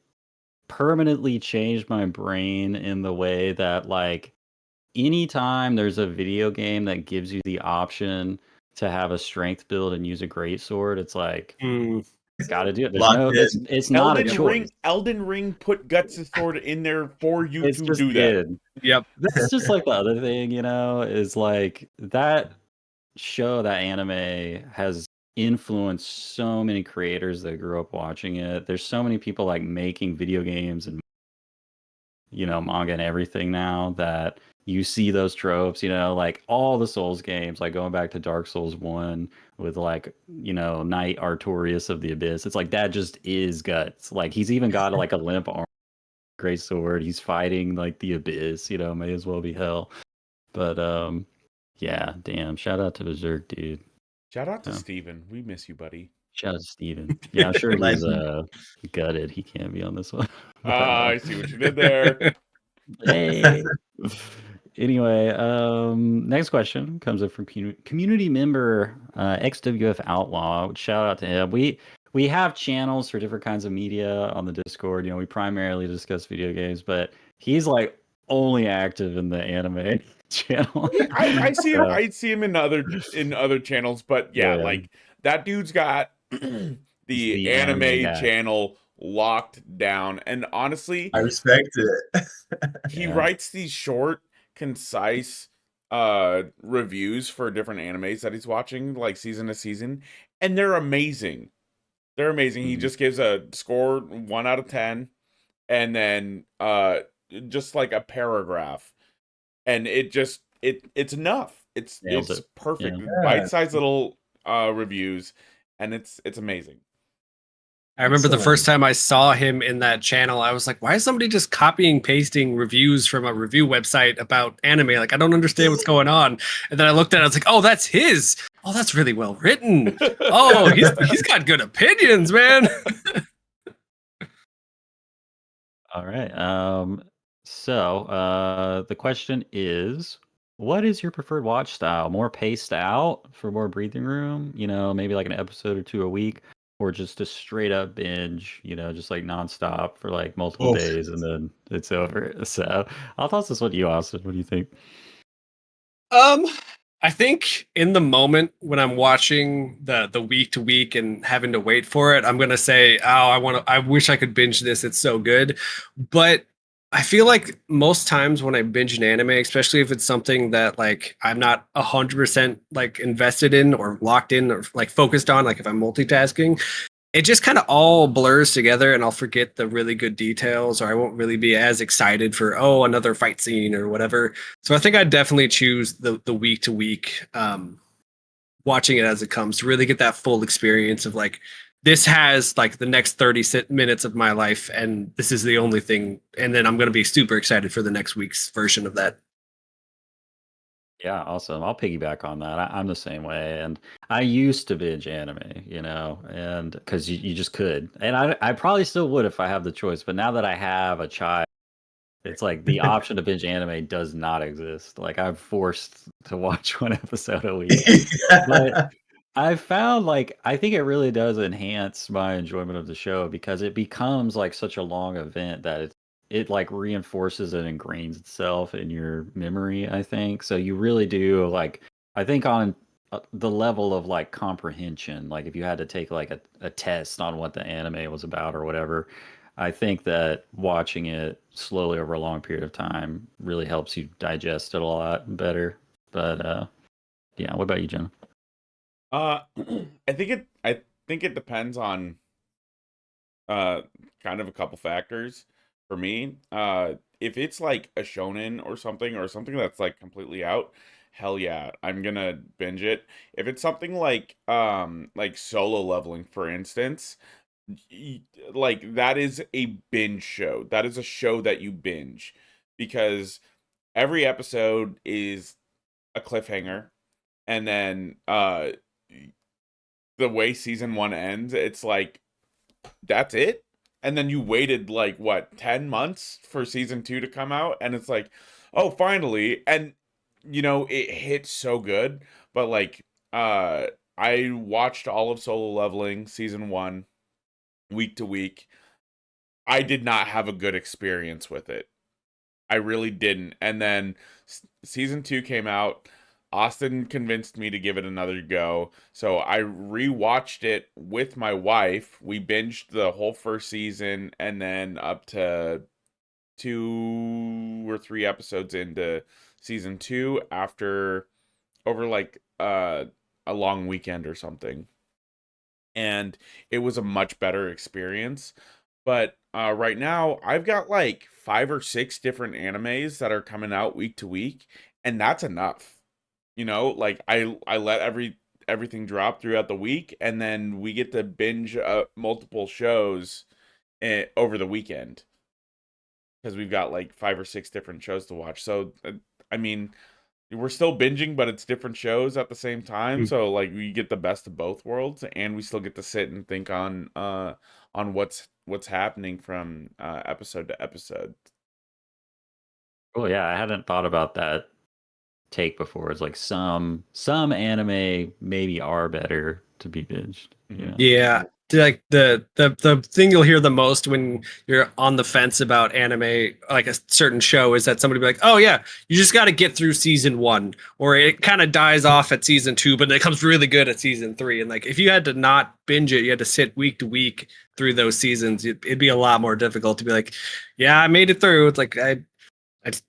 permanently changed my brain in the way that like anytime there's a video game that gives you the option to have a strength build and use a great sword, it's like gotta do it. There's Locked no, in. it's not a choice. Elden Ring put Guts' sword in there for you It's to just do that. good. Yep. That's just like the other thing, you know, is like that show, that anime has influenced so many creators that grew up watching it. There's so many people like making video games and, you know, manga and everything now that you see those tropes, you know, like all the Souls games, like going back to Dark Souls 1 with like, you know, Knight Artorias of the Abyss. It's like that just is Guts. Like he's even got like a limp arm, great sword. He's fighting like the Abyss, you know, may as well be hell. But yeah, damn. Shout out to Berserk, dude. Shout out to Yeah. Steven. We miss you, buddy. Shout out to Steven. Yeah, I'm sure he's Legend. gutted. He can't be on this one. I see what you did there. Hey. Anyway, next question comes up from community member XWF Outlaw. Shout out to him. We have channels for different kinds of media on the Discord. You know, we primarily discuss video games, but he's like only active in the anime channel. Yeah, I see him. So, I see him in other channels, but yeah, Yeah. like that dude's got the the anime anime guy. channel locked down. And honestly, I respect it. he Yeah. writes these short, concise reviews for different animes that he's watching, like season to season, and they're amazing. They're amazing. He Mhm. just gives a score 1 out of 10, and then just like a paragraph, and it's enough. It's Nails it. perfect. Yeah. Bite-sized little reviews, and it's amazing. I remember the Excellent. first time I saw him in that channel, I was like, why is somebody just copying, pasting reviews from a review website about anime? Like, I don't understand what's going on. And then I looked at it, I was like, oh, that's his. Oh, that's really well written. Oh, he's got good opinions, man. All right. So the question is, what is your preferred watch style? More paced out for more breathing room, you know, maybe like an episode or two a week, or just a straight up binge, you know, just like nonstop for like multiple Oof. days and then it's over. So I'll toss this one to you, Austin. What do you think? I think in the moment when I'm watching the week to week and having to wait for it, I'm gonna say, "Oh, I wish I could binge this. It's so good." But I feel like most times when I binge an anime, especially if it's something that like I'm not 100% like invested in or locked in or like focused on, like if I'm multitasking, it just kind of all blurs together and I'll forget the really good details, or I won't really be as excited for another fight scene or whatever. So I think I'd definitely choose the week to week watching it as it comes to really get that full experience of like this has like the next 30 minutes of my life, and this is the only thing. And then I'm going to be super excited for the next week's version of that. Yeah, awesome. I'll piggyback on that. I'm the same way, and I used to binge anime, and because you just could, and I probably still would if I have the choice. But now that I have a child, it's like the option to binge anime does not exist. Like I'm forced to watch one episode a week. But I found like I think it really does enhance my enjoyment of the show because it becomes like such a long event that it like reinforces and ingrains itself in your memory, I think. So you really do like I think on the level of like comprehension, like if you had to take like a test on what the anime was about or whatever, I think that watching it slowly over a long period of time really helps you digest it a lot better. But yeah, what about you, Jen? I think it depends on uh kind of a couple factors for me. If it's like a shonen or something that's like completely out, hell yeah, I'm gonna binge it. If it's something like Solo Leveling, for instance, y- like that is a binge show. That is a show that you binge because every episode is a cliffhanger, and then the way season 1 ends, it's like that's it. And then you waited like what, 10 months for season 2 to come out, and it's like, oh, finally. And it hits so good. But like I watched all of Solo Leveling season 1 week to week. I did not have a good experience with it. I really didn't. And then season 2 came out. Austin convinced me to give it another go. So I rewatched it with my wife. We binged the whole first season and then up to 2 or 3 episodes into season 2 after over like a long weekend or something. And it was a much better experience. But right now, I've got like 5 or 6 different animes that are coming out week to week, and that's enough. Like I let everything drop throughout the week, and then we get to binge multiple shows over the weekend because we've got like 5 or 6 different shows to watch. So I mean, we're still binging, but it's different shows at the same time. So like we get the best of both worlds, and we still get to sit and think on what's happening from episode to episode. Oh yeah, I hadn't thought about that take before. It's like some anime maybe are better to be binged. Mhm. Yeah. Like the thing you'll hear the most when you're on the fence about anime, like a certain show, is that somebody be like, "Oh yeah, you just got to get through season 1," or it kind of dies off at season 2, but it comes really good at season 3. And like if you had to not binge it, you had to sit week to week through those seasons. It'd be a lot more difficult to be like, "Yeah, I made it through." It's like I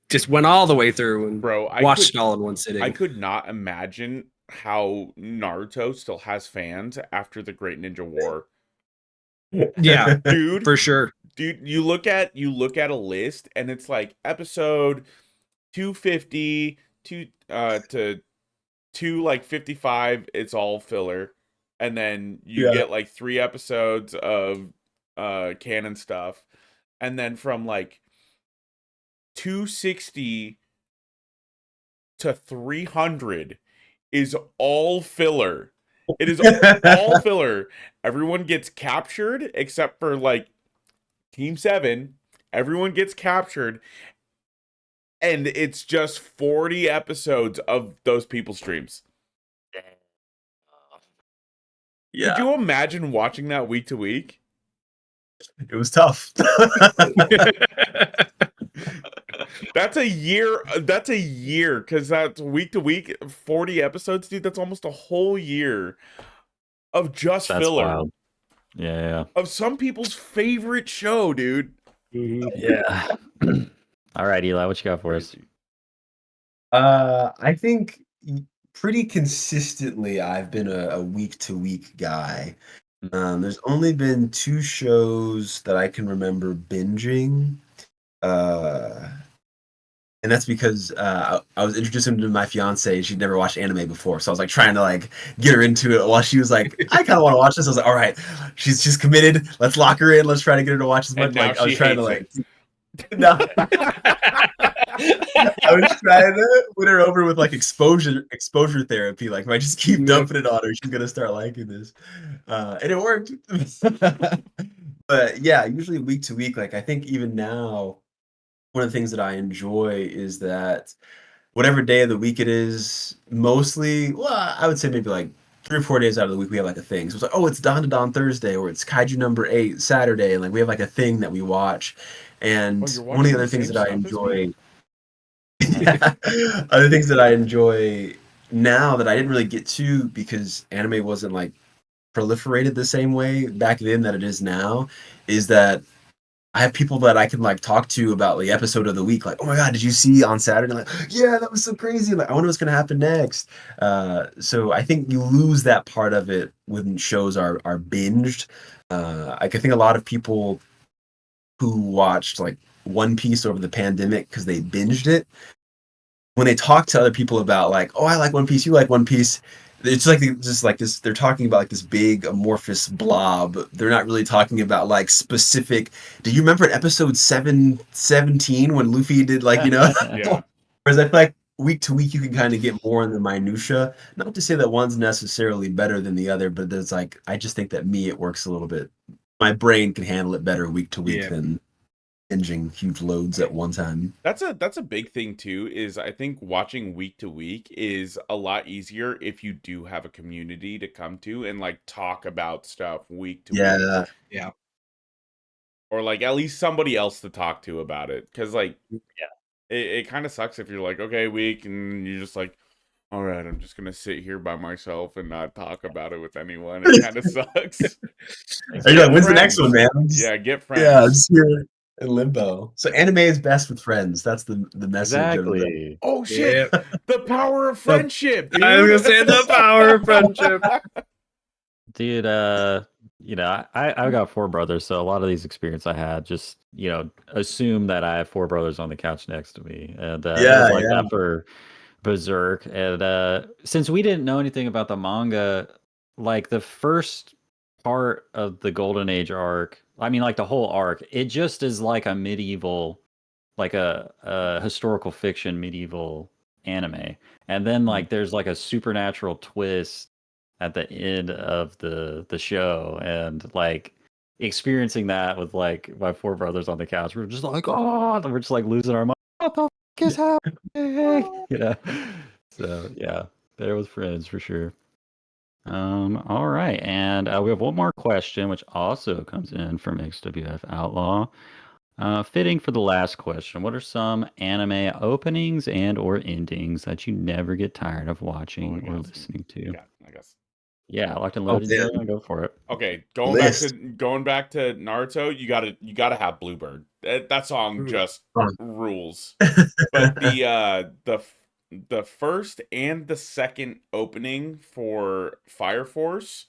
just went all the way through and Bro, watched it all in one I sitting. could not imagine how Naruto still has fans after the Great Ninja War. Yeah, Dude, for sure. you look at a list, and it's like episode 250 to 255, it's all filler. And then you Yeah. get like 3 episodes of canon stuff. And then from like 260 to 300 is all filler. It is all filler. Everyone gets captured except for like Team 7. Everyone gets captured, and it's just 40 episodes of those people's streams. Could Yeah, you imagine watching that week to week? it was tough. That's a year. That's a year, because that's week to week, 40 episodes, dude. That's almost a whole year of just That's filler wild. Yeah. of some people's favorite show, dude. Yeah. All right, Eli, what you got for us? Crazy. I think pretty consistently I've been a week to week guy. There's only been 2 shows that I can remember binging. Uh, and that's because I was introducing to my fiance. She'd never watched anime before, so I was like trying to like get her into it while she was like, I kind of want to watch this. I was like, all right, she's committed. Let's lock her in. Let's try to get her to watch as much. And now Like I was she trying to hates like no. I was trying to win her over with like exposure therapy. Like if I just keep dumping it on her, she's gonna start liking this, and it worked. But yeah, usually week to week, like I think even now, one of the things that I enjoy is that whatever day of the week it is, mostly, well, I would say maybe like 3 or 4 days out of the week we have like a thing. So it's like, oh, it's Dawn to Dawn Thursday, or it's Kaiju number 8 Saturday, and like we have like a thing that we watch. And Oh, you're one of the watching other the things same that I stuff as me? enjoy, yeah, other things that I enjoy now that I didn't really get to because anime wasn't like proliferated the same way back then that it is now, is that I have people that I can like talk to about the episode of the week. Like, oh my god, did you see on Saturday? Like, yeah, that was so crazy. Like, I wonder what's gonna happen next. So I think you lose that part of it when shows are binged. I think a lot of people who watched like One Piece over the pandemic because they binged it, when they talk to other people about like, oh, I like One Piece, you like One Piece, it's like just like this. They're talking about like this big amorphous blob. They're not really talking about like specific. Do you remember in episode 717 when Luffy did like Yeah. Whereas I feel like week to week you can kind of get more in the minutia. Not to say that one's necessarily better than the other, but there's like I just think that me it works a little bit. My brain can handle it better week to week Yeah. than binging huge loads at one time. That's a big thing too, is I think watching week to week is a lot easier if you do have a community to come to and like talk about stuff week to week. Yeah. Yeah. Or like at least somebody else to talk to about it. Cause like Yeah. it kind of sucks if you're like, okay, week, and you're just like, all right, I'm just gonna sit here by myself and not talk about it with anyone. It kind of sucks. Are you like, Get when's the next one, friends. man? I'm just- Yeah, get Yeah, I'm friends. just here in limbo. So anime is best with friends. That's the message of the Exactly. Oh shit! Yeah. The power of friendship, dude. I was gonna say the power of friendship. Dude, I've got 4 brothers, so a lot of these experience I had just, assume that I have 4 brothers on the couch next to me. And it Yeah, was like yeah. that for Berserk. And since we didn't know anything about the manga, like the first part of the Golden Age arc, I mean like the whole arc, it just is like a medieval, like a historical fiction medieval anime. And then like there's like a supernatural twist at the end of the show, and like experiencing that with like my 4 brothers on the couch, we're just like, oh, we're just like losing our mind. What the fuck is happening? So yeah, there was friends for sure. All right, and we have one more question, which also comes in from XWF Outlaw. Fitting for the last question, what are some anime openings and or endings that you never get tired of watching or listening to? I guess. Yeah, locked and Oh, loaded. damn. Yeah, go for it. Okay, List. going back to Naruto, you gotta have Bluebird. That song just Fun. rules. But the first and the second opening for Fire Force,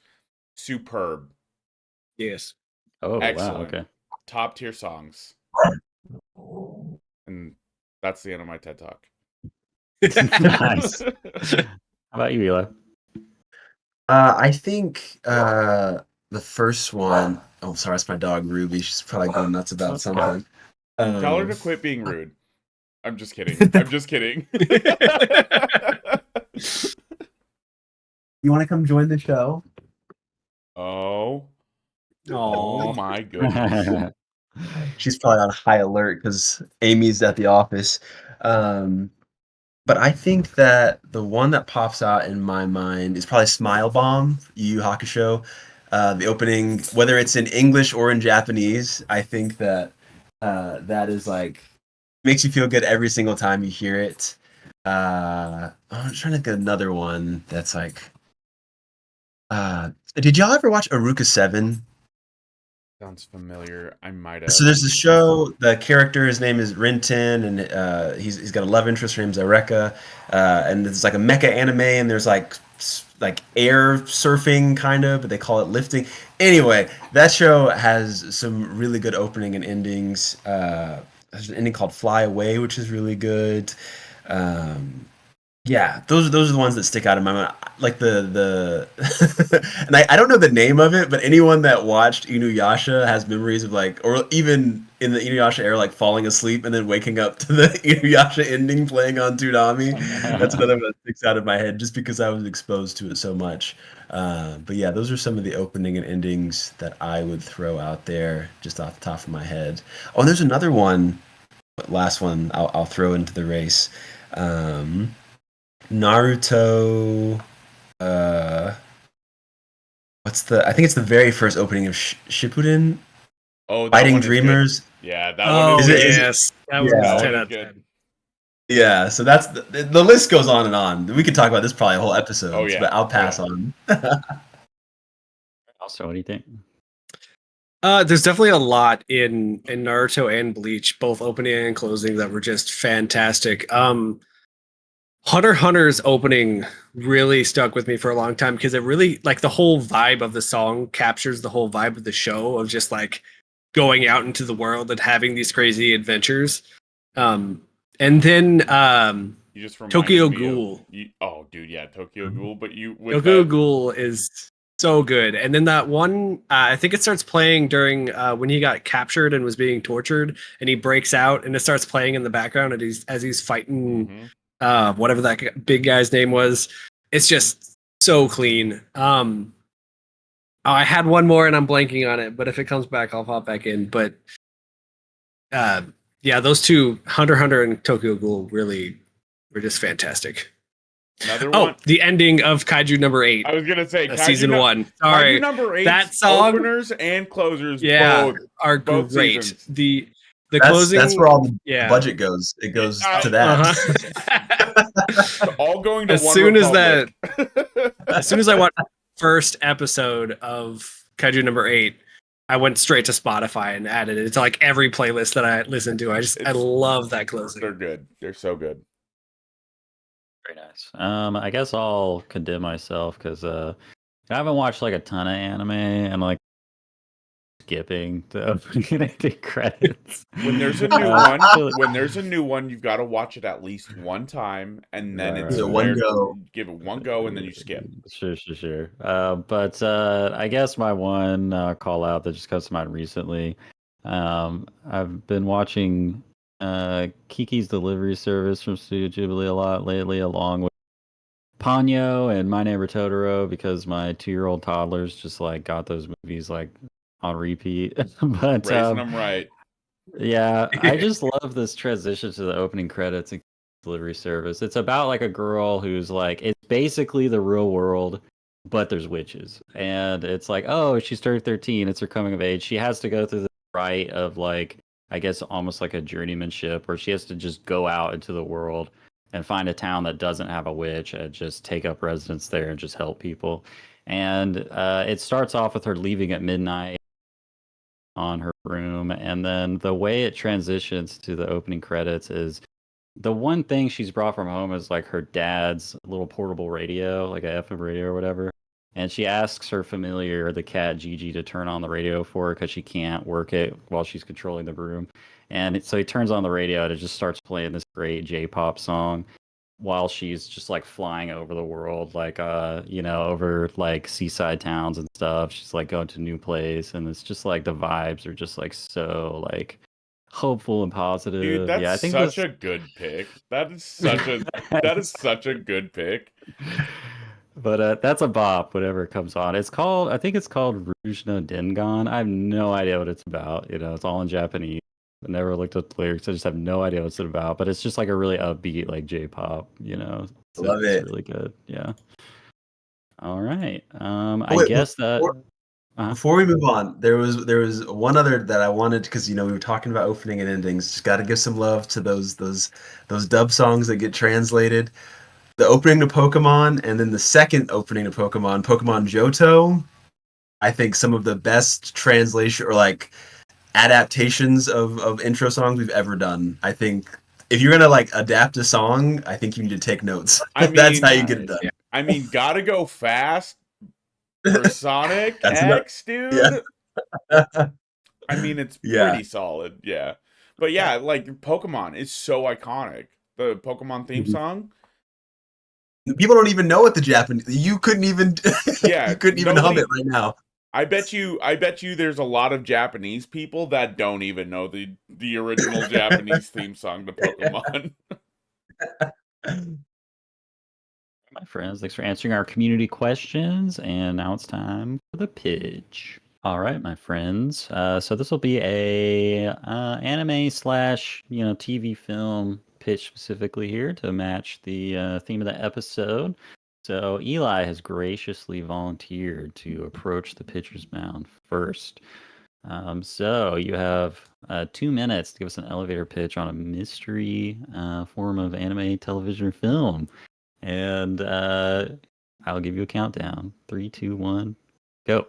superb, Yes. Oh, excellent, wow. Okay. top tier songs, and that's the end of my TED talk. Nice. How about you, Eli? I think the first one oh sorry, that's my dog Ruby. She's probably going nuts about Okay. something. Tell her to quit being rude. I'm just kidding. I'm just kidding. You want to come join the show? Oh Oh. my goodness. She's probably on high alert because Amy's at the office. But I think that the one that pops out in my mind is probably Smile Bomb, Yu Yu Hakusho. The opening, whether it's in English or in Japanese, I think that that is like makes you feel good every single time you hear it. I'm trying to get another one that's like. Did y'all ever watch Aruka 7? Sounds familiar. I might have. So there's a show. The character, his name is Rinten, and he's got a love interest. Her name's Eureka, and it's like a mecha anime, and there's like air surfing kind of, but they call it lifting. Anyway, that show has some really good opening and endings. there's an ending called Fly Away, which is really good. Um, yeah, those are the ones that stick out in my mind. Like the and I don't know the name of it, but anyone that watched Inuyasha has memories of like, or even in the Inuyasha era, like falling asleep and then waking up to the Inuyasha ending playing on Toonami. That's another one that sticks out of my head just because I was exposed to it so much. But yeah, those are some of the opening and endings that I would throw out there just off the top of my head. Oh, and there's another one, last one I'll throw into the race. Um, Naruto. Uh, what's the? I think it's the very first opening of Shippuden. Oh, that Fighting one is good. Dreamers. Yeah, that Oh one Is it- is it- yes, that was Yeah. 10 That out was of good. 10. Yeah, so that's the list goes on and on. We could talk about this probably a whole episode, Oh, yeah. but I'll pass Yeah. on. Also, what do you think? There's definitely a lot in Naruto and Bleach, both opening and closing, that were just fantastic. Hunter x Hunter's opening really stuck with me for a long time because it really, like, the whole vibe of the song captures the whole vibe of the show of just like going out into the world and having these crazy adventures. And then You just reminded Tokyo me of- Ghoul. Oh, dude, yeah, Tokyo Ghoul. But you with Tokyo that, Ghoul is so good. And then that one, I think it starts playing during when he got captured and was being tortured, and he breaks out, and it starts playing in the background as he's fighting whatever that big guy's name was. It's just so clean. Oh, I had one more and I'm blanking on it, but if it comes back, I'll pop back in. But yeah, those two, Hunter x Hunter and Tokyo Ghoul, really were just fantastic. another Oh, one. the ending of Kaiju number 8. I was gonna say Season 1. Kaiju Sorry, number 8. that song, Openers and closers. yeah, both are both great. seasons. The That's closing, that's where all the yeah. budget goes. It goes I- to that. Uh-huh. All going to As One soon as Republic. as soon as I watched the first episode of Kaiju number 8, I went straight to Spotify and added it to like every playlist that I listened to. I It's- love that closing. They're good. They're so good. Very nice. I guess I'll condemn myself because I haven't watched like a ton of anime and like skipping the opening and ending credits. When there's a new I feel like- when there's a new one, you've got to watch it at least one time, and then Right, it's right, right. One fair- go. Give it one go, and then you skip. Sure. But I guess my one call out that just comes to mind recently. I've been watching Kiki's Delivery Service from Studio Ghibli a lot lately, along with Ponyo and My Neighbor Totoro, because my 2-year-old toddlers just like got those movies like on repeat. But Raising them right. yeah, I just love this transition to the opening credits and delivery service. It's about like a girl who's like, it's basically the real world, but there's witches. And it's like, oh, she's turned 13, it's her coming of age. She has to go through the rite of like, I guess almost like a journeymanship, where she has to just go out into the world and find a town that doesn't have a witch and just take up residence there and just help people. And it starts off with her leaving at midnight on her room, and then the way it transitions to the opening credits is the one thing she's brought from home is like her dad's little portable radio, like a FM radio or whatever. And she asks her familiar, the cat Gigi, to turn on the radio for her because she can't work it while she's controlling the room. And so he turns on the radio and it just starts playing this great J-pop song while she's just like flying over the world, like over like seaside towns and stuff. She's like going to a new place, and it's just like the vibes are just like so like hopeful and positive. Dude, that's yeah, I think such a good pick. That is such a good pick. But that's a bop whenever it comes on. I think it's called Rouge no Dengan. I have no idea what it's about. It's all in Japanese. I never looked at the lyrics. I just have no idea what it's about. But it's just like a really upbeat, like J-pop. So Love it's it. really good. Yeah. All right. Wait, guess that. Before we move on, there was one other that I wanted, because we were talking about opening and endings. Just got to give some love to those dub songs that get translated. The opening to Pokemon, and then the second opening to Pokemon Johto. I think some of the best translation or like adaptations of intro songs we've ever done. I think if you're gonna like adapt a song, I think you need to take notes. That's how you get it done. Yeah. I mean, gotta go fast for Sonic That's X, dude. Yeah. I mean, it's Yeah. pretty solid. Yeah. But yeah, like Pokemon is so iconic. The Pokemon theme song. People don't even know what the Japanese. You couldn't even. Yeah, You couldn't even hum nobody. it right now. I bet you there's a lot of Japanese people that don't even know the original Japanese theme song to Pokemon. My friends, thanks for answering our community questions. And now it's time for the pitch. All right, my friends. So this will be a anime slash TV film pitch specifically here to match the theme of the episode. So Eli has graciously volunteered to approach the pitcher's mound first. So you have 2 minutes to give us an elevator pitch on a mystery form of anime, television, or film. And I'll give you a countdown. 3, 2, 1, go.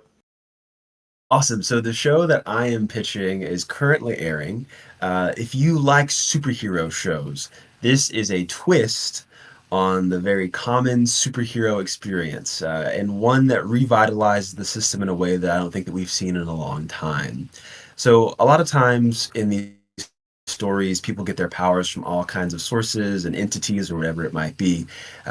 Awesome. So the show that I am pitching is currently airing. If you like superhero shows, this is a twist on the very common superhero experience, and one that revitalizes the system in a way that I don't think that we've seen in a long time. So a lot of times in these stories, people get their powers from all kinds of sources and entities or whatever it might be.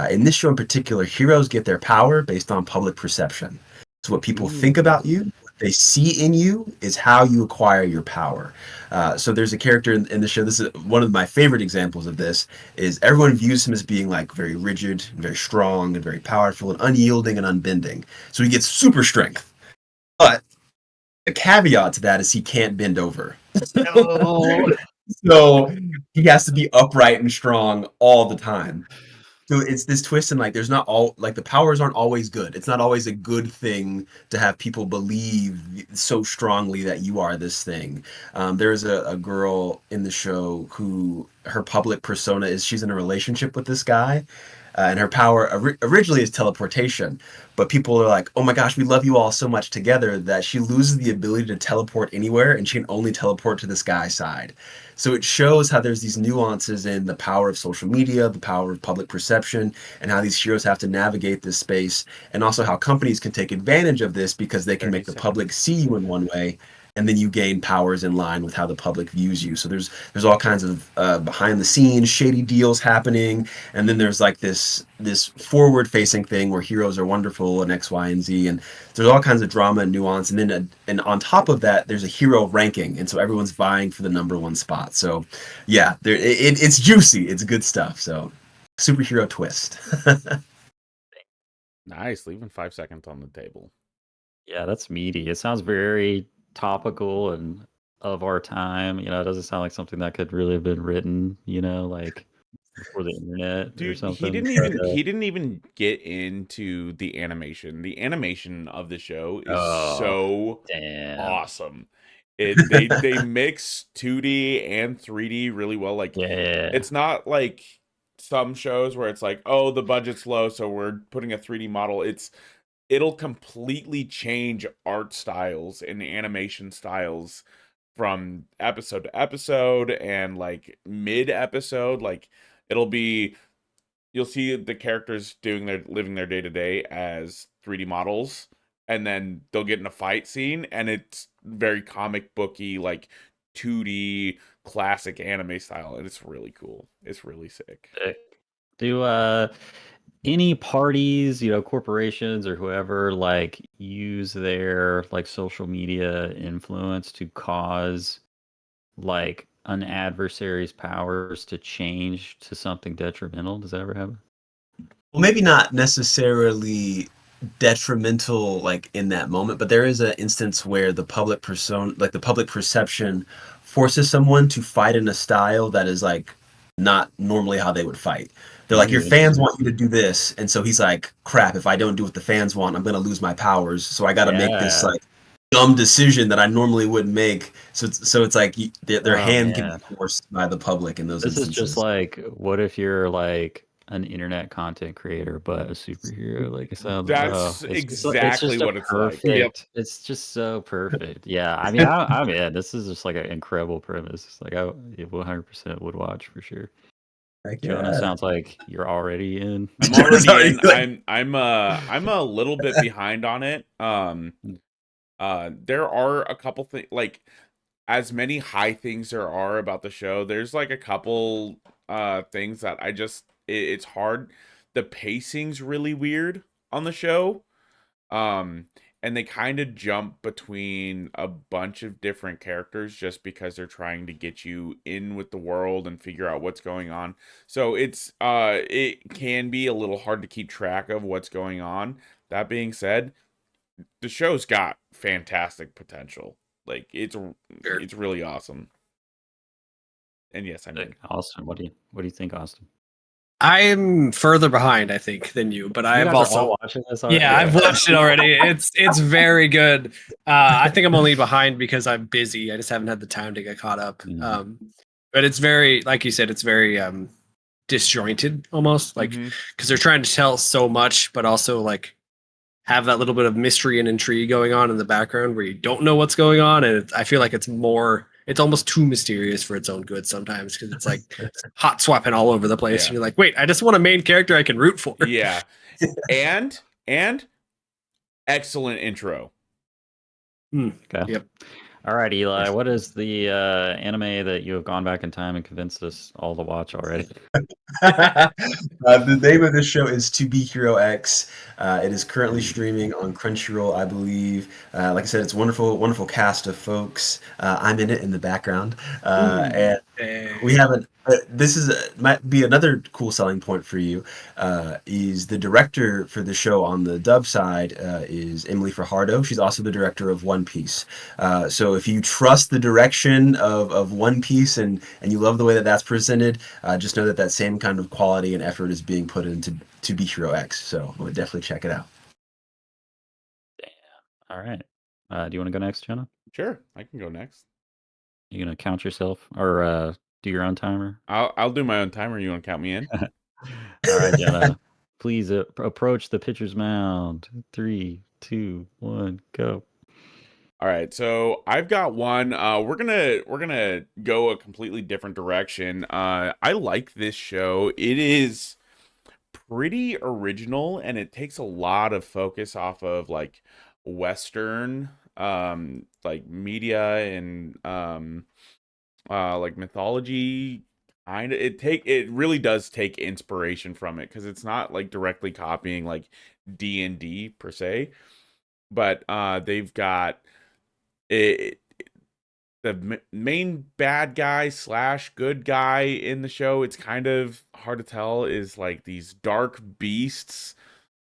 In this show in particular, heroes get their power based on public perception. So what people think about you, what they see in you, is how you acquire your power. So there's a character in the show. This is one of my favorite examples of this. Is everyone views him as being like very rigid, and very strong, and very powerful, and unyielding and unbending. So he gets super strength. But the caveat to that is he can't bend over. No. So he has to be upright and strong all the time. So it's this twist, and like there's not all like the powers aren't always good. It's not always a good thing to have people believe so strongly that you are this thing. There's a girl in the show who her public persona is she's in a relationship with this guy, and her power originally is teleportation. But people are like, oh my gosh, we love you all so much together that she loses the ability to teleport anywhere, and she can only teleport to this guy's side. So it shows how there's these nuances in the power of social media, the power of public perception, and how these heroes have to navigate this space, and also how companies can take advantage of this because they can make the public see you in one way, and then you gain powers in line with how the public views you. So there's all kinds of behind the scenes shady deals happening, and then there's like this forward facing thing where heroes are wonderful and X, Y, and Z, and there's all kinds of drama and nuance, and then and on top of that, there's a hero ranking, and so everyone's vying for the #1 spot. So yeah, it's juicy, it's good stuff. So superhero twist. Nice, leaving 5 seconds on the table. Yeah, that's meaty. It sounds very topical and of our time. It doesn't sound like something that could really have been written, like before the internet or Dude, something. he didn't even get into the animation. The animation of the show is Oh, so damn. awesome. They mix 2D and 3D really well. Like Yeah. it's not like some shows where it's like, oh, the budget's low, so we're putting a 3D model. It'll completely change art styles and animation styles from episode to episode and like mid episode. Like it'll be you'll see the characters living their day to day as 3D models, and then they'll get in a fight scene, and it's very comic booky, like 2D classic anime style, and it's really cool. It's really sick. Do any parties, corporations or whoever, like use their like social media influence to cause like an adversary's powers to change to something detrimental? Does that ever happen? Well, maybe not necessarily detrimental like in that moment, but there is an instance where the public persona, like the public perception, forces someone to fight in a style that is like not normally how they would fight. They're like, your fans want you to do this, and so he's like, crap, if I don't do what the fans want, I'm gonna lose my powers. So I got to make this Yeah. like dumb decision that I normally wouldn't make. So it's like their Oh, hand can man. be forced by the public in those This is instances. just like, what if you're like an internet content creator but a superhero? Like it sounds. That's It's exactly just a what it's like. perfect. It's just so perfect. Yeah, I mean, I'm in. This is just like an incredible premise. It's like I 100% would watch for sure. Like, Jonah, yeah. sounds like you're already in. I'm already Sorry, in. like- I'm a little bit behind on it. There are a couple things like as many high things there are about the show, there's like a couple things that it's hard. The pacing's really weird on the show. Um and they kind of jump between a bunch of different characters just because they're trying to get you in with the world and figure out what's going on. So it can be a little hard to keep track of what's going on. That being said, the show's got fantastic potential. Like Sure. it's really awesome. And yes, I'm in. Austin, what do you think, Austin? I'm further behind, I think, than you, but You I've guys are also all watching this already? yeah, I've watched it already. It's very good. I think I'm only behind because I'm busy. I just haven't had the time to get caught up. Mhm. But it's very, like you said, it's very disjointed almost, like Mhm. because they're trying to tell so much, but also like have that little bit of mystery and intrigue going on in the background where you don't know what's going on, and I feel like it's almost too mysterious for its own good sometimes because it's like hot swapping all over the place, Yeah. and you're like, wait, I just want a main character I can root for. Yeah. And excellent intro. Okay. Yep. All right, Eli. Yes. What is the anime that you have gone back in time and convinced us all to watch already? The name of this show is To Be Hero X. It is currently streaming on Crunchyroll, I believe. Like I said, it's a wonderful, wonderful cast of folks. I'm in it in the background, and we haven't. This might be another cool selling point for you. Is the director for the show on the dub side is Emily Fajardo. She's also the director of One Piece. So if you trust the direction of One Piece and you love the way that that's presented, just know that that same kind of quality and effort is being put into To Be Hero X. So I would definitely check it out. All right. Do you want to go next, Jenna? Sure, I can go next. You gonna count yourself or do your own timer? I'll do my own timer. You want to count me in? All right, Jenna. Please approach the pitcher's mound. 3, 2, 1, go. All right, so I've got one. We're gonna go a completely different direction. I like this show. It is pretty original, and it takes a lot of focus off of like Western, like media and like mythology. It really does take inspiration from it because it's not like directly copying like D&D per se, but they've got it, the main bad guy slash good guy in the show. It's kind of hard to tell, is like these dark beasts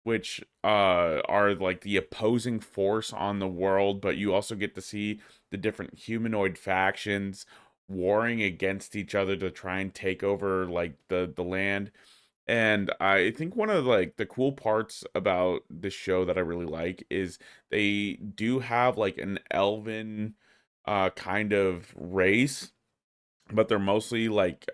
which are like the opposing force on the world, but you also get to see the different humanoid factions warring against each other to try and take over like the land. And I think one of like the cool parts about this show that I really like is they do have like an elven kind of race, but they're mostly like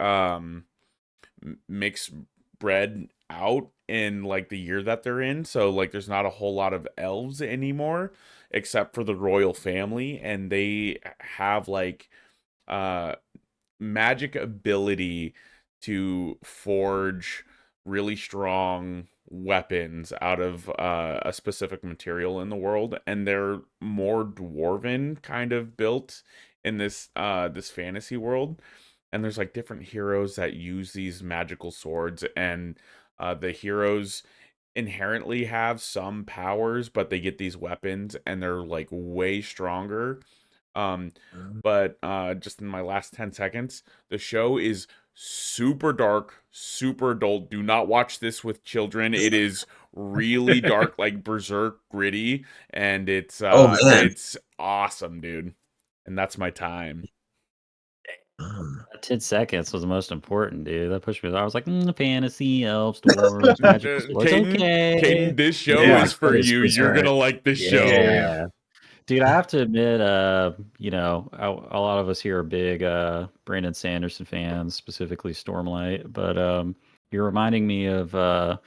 mixed bred out in like the year that they're in. So like there's not a whole lot of elves anymore except for the royal family, and they have like uh magic ability to forge really strong weapons out of a specific material in the world, and they're more dwarven kind of built in this fantasy world. And there's like different heroes that use these magical swords, and the heroes inherently have some powers, but they get these weapons and they're like way stronger. um but just in my last 10 seconds, the show is super dark, super adult. Do not watch this with children. It is really dark, like berserk gritty, and Oh man. it's awesome, dude. And that's my time. Um, 10 seconds was the most important, dude. That pushed me. I was like, fantasy, elves, dwarves, magical swords. Caden, Okay. this show Yeah, is for Finish you. You're berserk. gonna like this show. Yeah. Dude, I have to admit, a lot of us here are big Brandon Sanderson fans, specifically Stormlight. But you're reminding me of the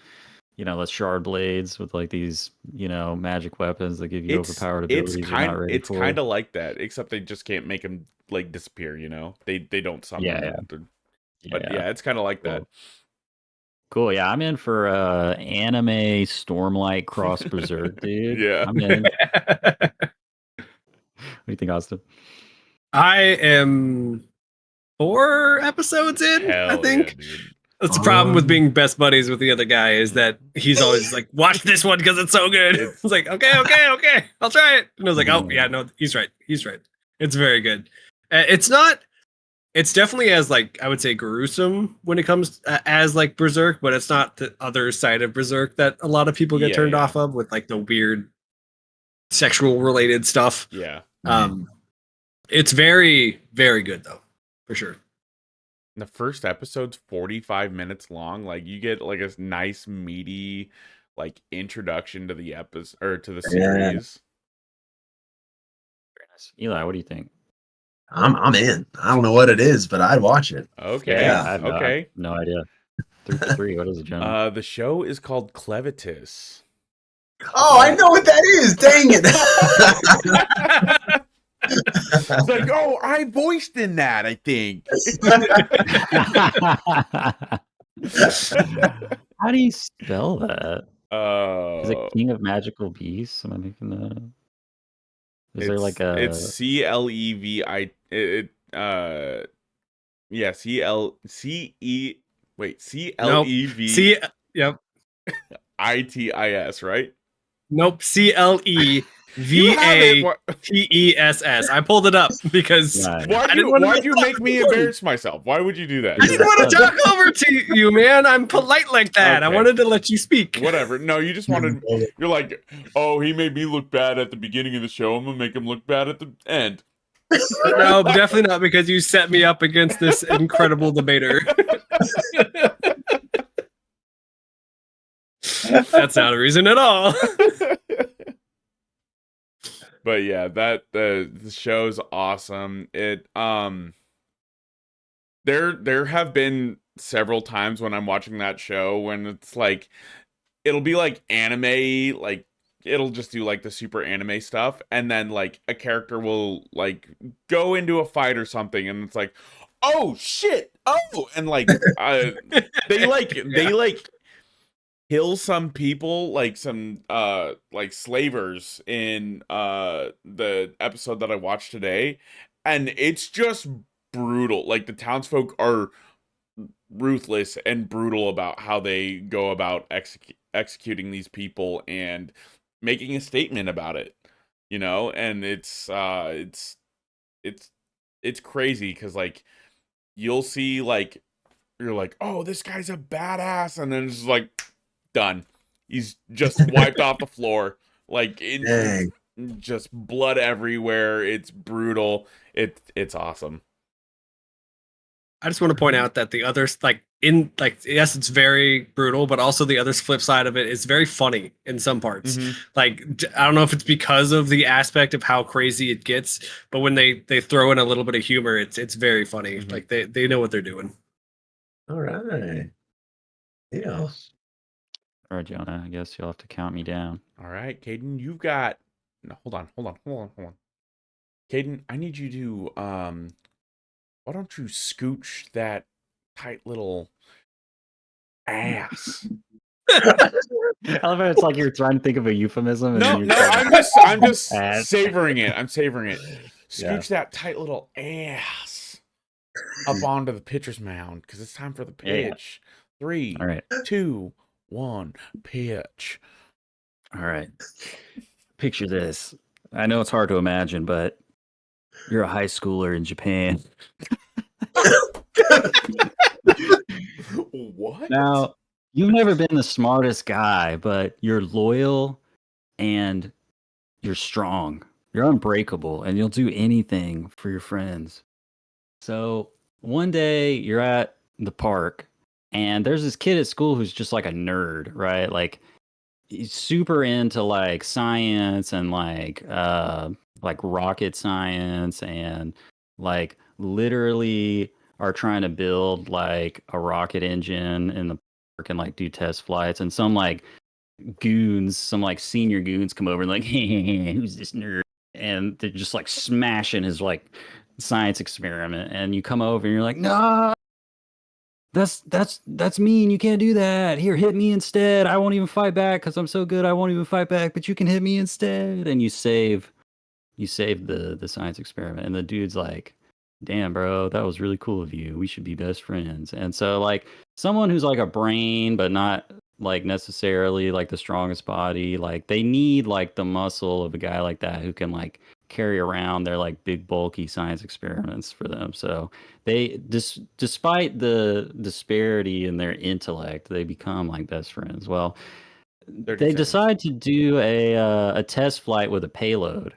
shard blades with like these, magic weapons that give you overpowered abilities you're not ready It's for. kind of like that, except they just can't make them like disappear. They don't summon Yeah, them. But yeah. yeah, it's kind of like that. Cool. Yeah, I'm in for anime Stormlight cross berserk, dude. Yeah. I'm in. What do you think, Austin? I am 4 episodes in, I Hell think. yeah, dude. That's the problem with being best buddies with the other guy is that he's always like, watch this one because it's so good. It's- It's like, okay, I'll try it. And I was like, oh yeah, no, he's right. It's very good. It's definitely as like, I would say gruesome when it comes as like Berserk, but it's not the other side of Berserk that a lot of people get turned off of with like the weird sexual related stuff. Yeah. It's very, very good though, for sure. The first episode's 45 minutes long. Like you get like a nice meaty like introduction to the episode or to the series. Very nice. Eli, what do you think? I'm in. I don't know what it is, but I'd watch it. Okay. Yeah. I have Okay. no idea. 3 for 3. What is it, John? The show is called Clevitis. Oh, I know what that is. Dang it. It's like, oh, I voiced in that, I think. How do you spell that? Is it Uh, King of Magical Beasts? Am I making that up? Is there like a? It's CLEVI. Yeah, CLEV See, yep. ITIS, right? Nope. You have it. CLEVATESS. I pulled it up because Nice. Why'd you make me embarrass myself? Why would you do that? I didn't want to talk over to you, man. I'm polite like that. I Okay. wanted to let you speak. Whatever. No, you just wanted. You're like, oh, he made me look bad at the beginning of the show. I'm gonna make him look bad at the end. No, definitely not because you set me up against this incredible debater. That's not a reason at all. But yeah, that the show's awesome. There have been several times when I'm watching that show when it's like it'll be like anime, like it'll just do like the super anime stuff, and then like a character will like go into a fight or something, and it's like, oh shit, oh, and like they kill some people, like some like slavers in the episode that I watched today, and it's just brutal. Like the townsfolk are ruthless and brutal about how they go about executing these people and making a statement about it, you know. And it's crazy because like you'll see like you're like, oh, this guy's a badass, and then it's just like done. He's just wiped off the floor. Like just blood everywhere. It's brutal. It's awesome. I just want to point out that the others, like yes, it's very brutal, but also the other flip side of it is very funny in some parts. Like I don't know if it's because of the aspect of how crazy it gets, but when they throw in a little bit of humor, it's very funny. Like they know what they're doing. All right. Yeah. All right, Jonah. I guess you'll have to count me down. All right, Caden, you've got. No, hold on. Caden, I need you to why don't you scooch that tight little ass? I love how it's like you're trying to think of a euphemism. And No, you're no, I'm just Ass. savoring it. I'm savoring it. Yeah. Scooch that tight little ass up onto the pitcher's mound because it's time for the pitch. 3, All right. 2, 1, pitch. All right. Picture this. I know it's hard to imagine, but you're a high schooler in Japan. What? Now, you've never been the smartest guy, but you're loyal and you're strong. You're unbreakable and you'll do anything for your friends. So one day you're at the park and there's this kid at school who's just like a nerd, right? Like he's super into like science and like rocket science and like literally are trying to build like a rocket engine in the park and like do test flights, and some like goons, some like senior goons come over and like, hey, who's this nerd? And they're just like smashing his like science experiment, and you come over and you're like, no, that's mean. You can't do that. Here, hit me instead. I won't even fight back because I'm so good. I won't even fight back, but you can hit me instead. And you save you saved the science experiment, and the dude's like, damn, bro, that was really cool of you. We should be best friends. And so like someone who's like a brain, but not like necessarily like the strongest body, like they need like the muscle of a guy like that who can like carry around their like big bulky science experiments for them. So they despite the disparity in their intellect, they become like best friends. Well, 30 they seconds. decide to do a test flight with a payload.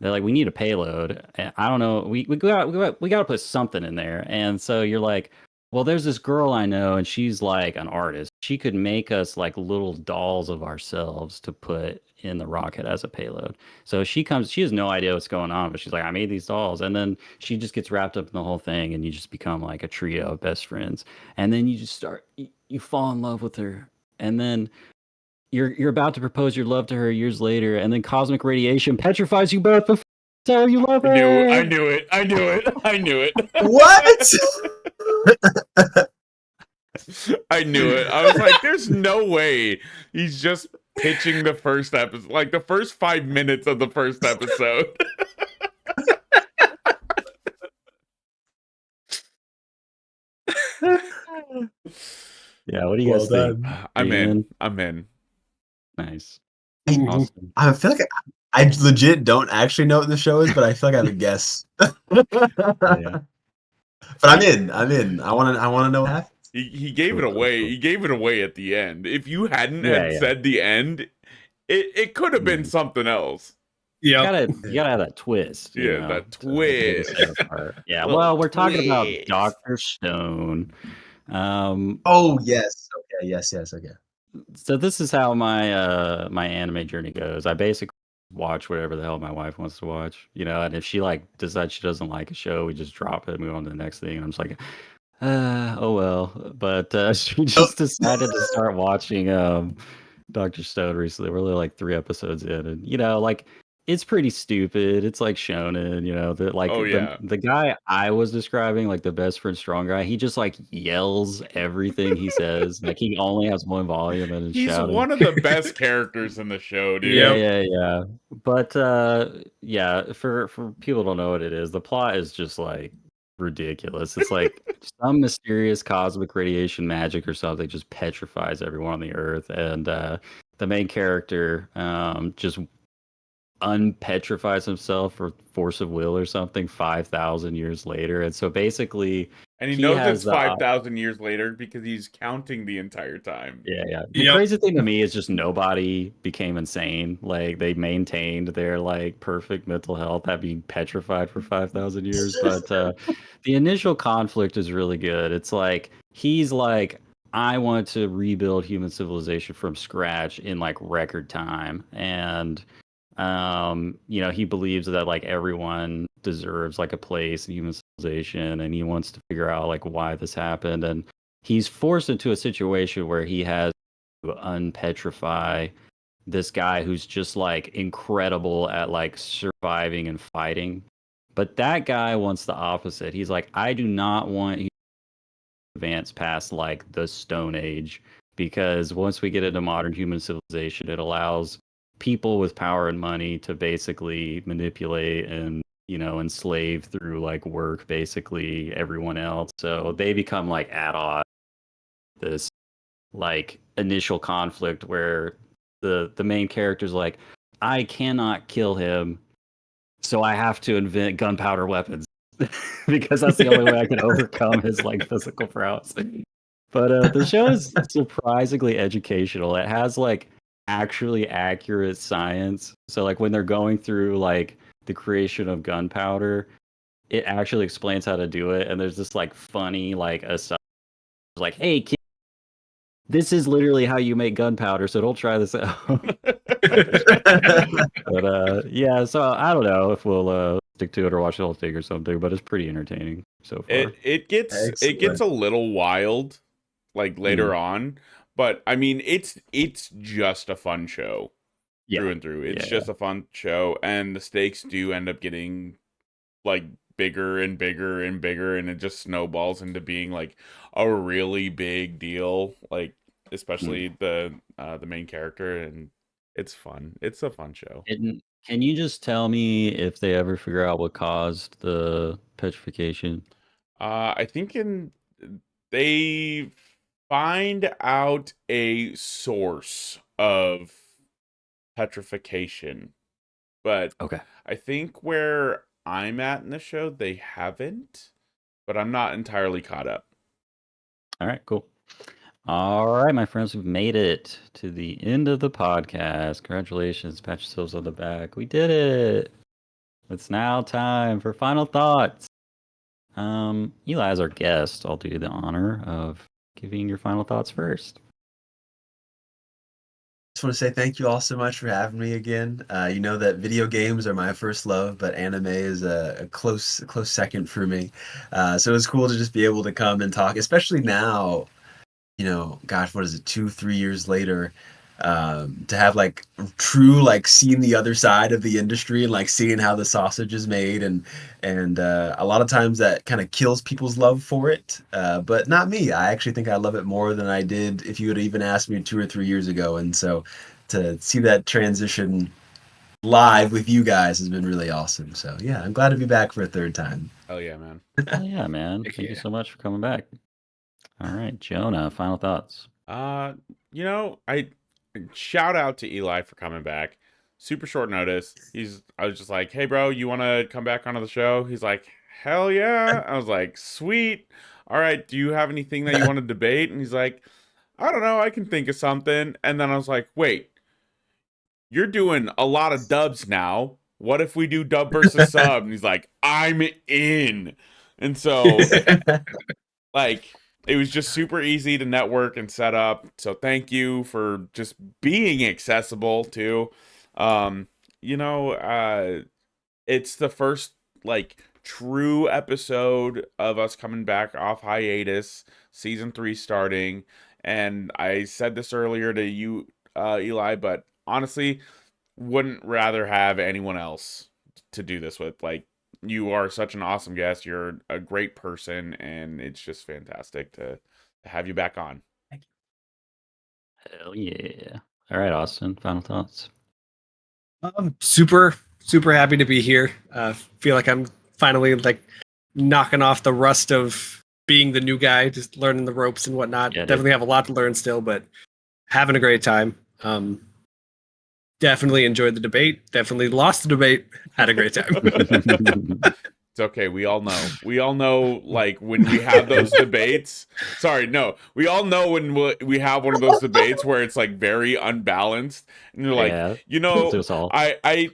They're like, we need a payload. I don't know. We got to put something in there. And so you're like, well, there's this girl I know, and she's like an artist. She could make us like little dolls of ourselves to put in the rocket as a payload. So she comes. She has no idea what's going on, but she's like, I made these dolls, and then she just gets wrapped up in the whole thing, and you just become like a trio of best friends. And then you just start. You fall in love with her, and then you're about to propose your love to her years later, and then cosmic radiation petrifies you both before you tell you love I knew her. it. I knew it. I knew it. What? I knew it. I was like, there's no way he's just pitching the first episode, like the first 5 minutes of the first episode. Yeah, what do you Well guys think? done. Are I'm you in. I'm in. Nice, I, awesome. I feel like I legit don't actually know what the show is, but I feel like I have a guess. Yeah, But I'm in. I'm in. I wanna know what happens. He gave it cool, cool, away. cool. He gave it away at the end. If you hadn't Yeah, had yeah. said the end, it could have been Mhm. something else. You Yeah. gotta have that twist, you Yeah, know, that to really twist. set it apart. Yeah, Little well, we're talking about twist. Doctor Stone. Um, Oh yes. Okay. Yes. Yes. Okay. so this is how my anime journey goes. I basically watch whatever the hell my wife wants to watch, you know, and if she like decides she doesn't like a show, we just drop it and move on to the next thing. And I'm just like, oh well. But she Oh, just decided to start watching Dr. Stone recently. We're only like 3 episodes in, and you know, like it's pretty stupid. It's like shonen, you know, that like Oh yeah. the guy I was describing, like the best friend strong guy, he just like yells everything he says. Like he only has one volume and is He's shouting. one of the best characters in the show, Yeah, dude. Yep. yeah, yeah. But yeah, for people who don't know what it is, the plot is just like ridiculous. It's like some mysterious cosmic radiation magic or something just petrifies everyone on the earth, and the main character just unpetrifies himself for force of will or something 5,000 years later. And so basically And he he knows has it's the 5,000 years later because he's counting the entire time. yeah, yeah. The Yep. crazy thing to me is just nobody became insane. Like they maintained their like perfect mental health, at being petrified for 5,000 years. But the initial conflict is really good. It's like he's like, I want to rebuild human civilization from scratch in like record time, and you know, he believes that like everyone deserves like a place in human civilization, and he wants to figure out like why this happened, and he's forced into a situation where he has to unpetrify this guy who's just like incredible at like surviving and fighting. But that guy wants the opposite. He's like, I do not want you to advance past like the Stone Age, because once we get into modern human civilization, it allows people with power and money to basically manipulate and, you know, enslave through like work basically everyone else. So they become like at odds with this like initial conflict where the main character's like, I cannot kill him, so I have to invent gunpowder weapons because that's the only way I can overcome his like physical prowess. But the show is surprisingly educational. It has like actually accurate science. So like when they're going through like the creation of gunpowder, it actually explains how to do it. And there's this like funny like aside, like, hey kid, this is literally how you make gunpowder, so don't try this out. But yeah, so I don't know if we'll stick to it or watch the whole thing or something, but it's pretty entertaining so far. It gets excellent. a little wild like Mm, later on, but I mean it's just a fun show yeah, through and through. It's yeah, just a fun show, and the stakes do end up getting like bigger and bigger and bigger, and it just snowballs into being like a really big deal. Like mm, especially the main character, and It's fun. It's a fun show. Can you just tell me if they ever figure out what caused the petrification? I think they find out a source of petrification, but Okay. I think where I'm at in the show, they haven't, but I'm not entirely caught up. All right, cool. All right, my friends, we've made it to the end of the podcast. Congratulations, pat yourselves on the back. We did it. It's now time for final thoughts. Eli, as our guest, I'll do you the honor of giving your final thoughts first. Just want to say thank you all so much for having me again. You know that video games are my first love, but anime is a close second for me. So it was cool to just be able to come and talk, especially now. Gosh, what is it, 2, 3 years later, to have like true like seeing the other side of the industry and like seeing how the sausage is made and a lot of times that kind of kills people's love for it, but not me. I actually think I love it more than I did if you had even asked me 2 or 3 years ago. And so to see that transition live with you guys has been really awesome. So yeah, I'm glad to be back for a third time. Oh yeah, man. Oh, yeah, man. Heck Thank you yeah. so much for coming back. All right, Jonah, final thoughts. I shout out to Eli for coming back. Super short notice. I was just like, "Hey bro, you want to come back onto the show?" He's like, "Hell yeah." I was like, "Sweet. All right, do you have anything that you want to debate?" And he's like, "I don't know, I can think of something." And then I was like, "Wait, you're doing a lot of dubs now. What if we do dub versus sub?" And he's like, "I'm in." And so like it was just super easy to network and set up. So thank you for just being accessible too. Um, you know, it's the first like true episode of us coming back off hiatus, season 3 starting. And I said this earlier to you, Eli, but honestly, wouldn't rather have anyone else to do this with. Like, you are such an awesome guest. You're a great person, and it's just fantastic to have you back on. Hell yeah. All right, Austin, final thoughts. Super happy to be here. Feel like I'm finally like knocking off the rust of being the new guy, just learning the ropes and whatnot. Yeah, dude. Definitely have a lot to learn still, but having a great time. Definitely enjoyed the debate. Definitely lost the debate. Had a great time. It's okay. We all know. We all know, like, when we have those debates. Sorry, no. We all know when we have one of those debates where it's, like, very unbalanced. And you're like, Yeah, you happens to know, us all. I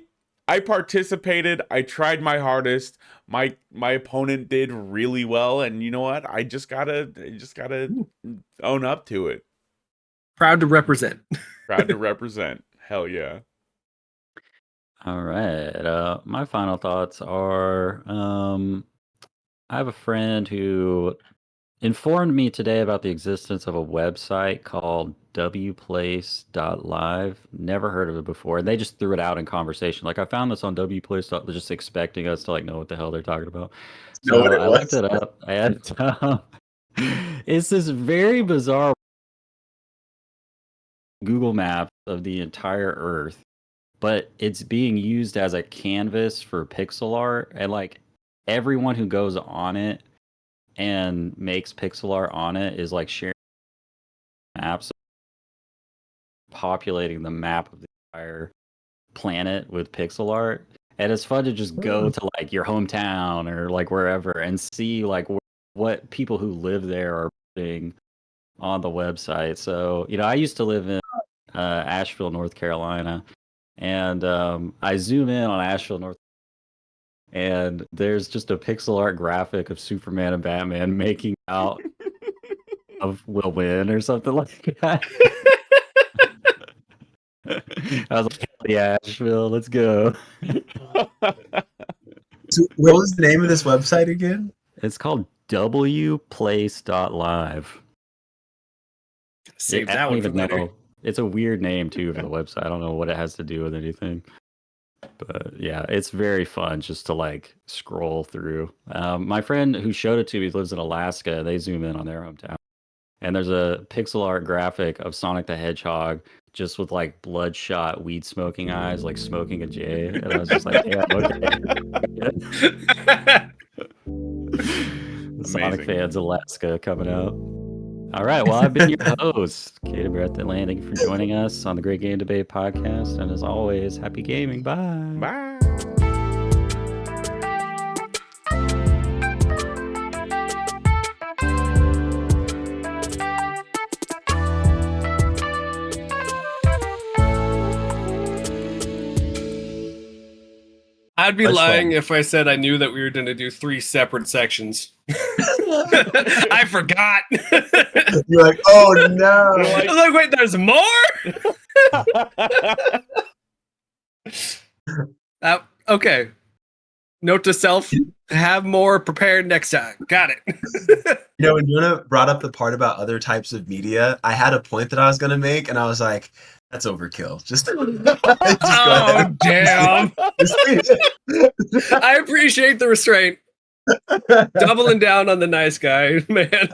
participated. I tried my hardest. My opponent did really well. And you know what? I just gotta own up to it. Proud to represent. Proud to represent. Hell yeah. All right. My final thoughts are I have a friend who informed me today about the existence of a website called wplace.live. Never heard of it before. And they just threw it out in conversation. Like, I found this on wplace. Just expecting us to like know what the hell they're talking about. Know what So it I looked was? it up. And it's this very bizarre Google Maps of the entire Earth, but it's being used as a canvas for pixel art. And like everyone who goes on it and makes pixel art on it is like sharing apps, populating the map of the entire planet with pixel art. And it's fun to just go to like your hometown or like wherever and see like what people who live there are putting on the website. So, I used to live in Asheville, North Carolina, and I zoom in on Asheville, North, and there's just a pixel art graphic of Superman and Batman making out of Will Win or something like that. I was like, yeah, Asheville, let's go. So what was the name of this website again? It's called wplace.live. Save I that don't one for even later. know. It's a weird name too for the website. I don't know what it has to do with anything. But yeah, it's very fun just to like scroll through. My friend who showed it to me lives in Alaska. They zoom in on their hometown. And there's a pixel art graphic of Sonic the Hedgehog just with like bloodshot weed smoking eyes, like smoking a J, and I was just like, yeah, okay. Sonic Amazing. fans Alaska coming out. All right, well, I've been your host, Kaden Brett Land. Thank you for joining us on the Great Game Debate podcast, and as always, happy gaming. Bye. Bye. I'd be That's lying fun. if I said I knew that we were going to do 3 separate sections. I forgot. You're like, oh no. I was like, wait, there's more? Okay. Note to self, have more prepared next time. Got it. You know, when Jonah brought up the part about other types of media, I had a point that I was going to make, and I was like, that's overkill. Just go Oh, ahead. damn. Just I appreciate the restraint. Doubling down on the nice guy, man.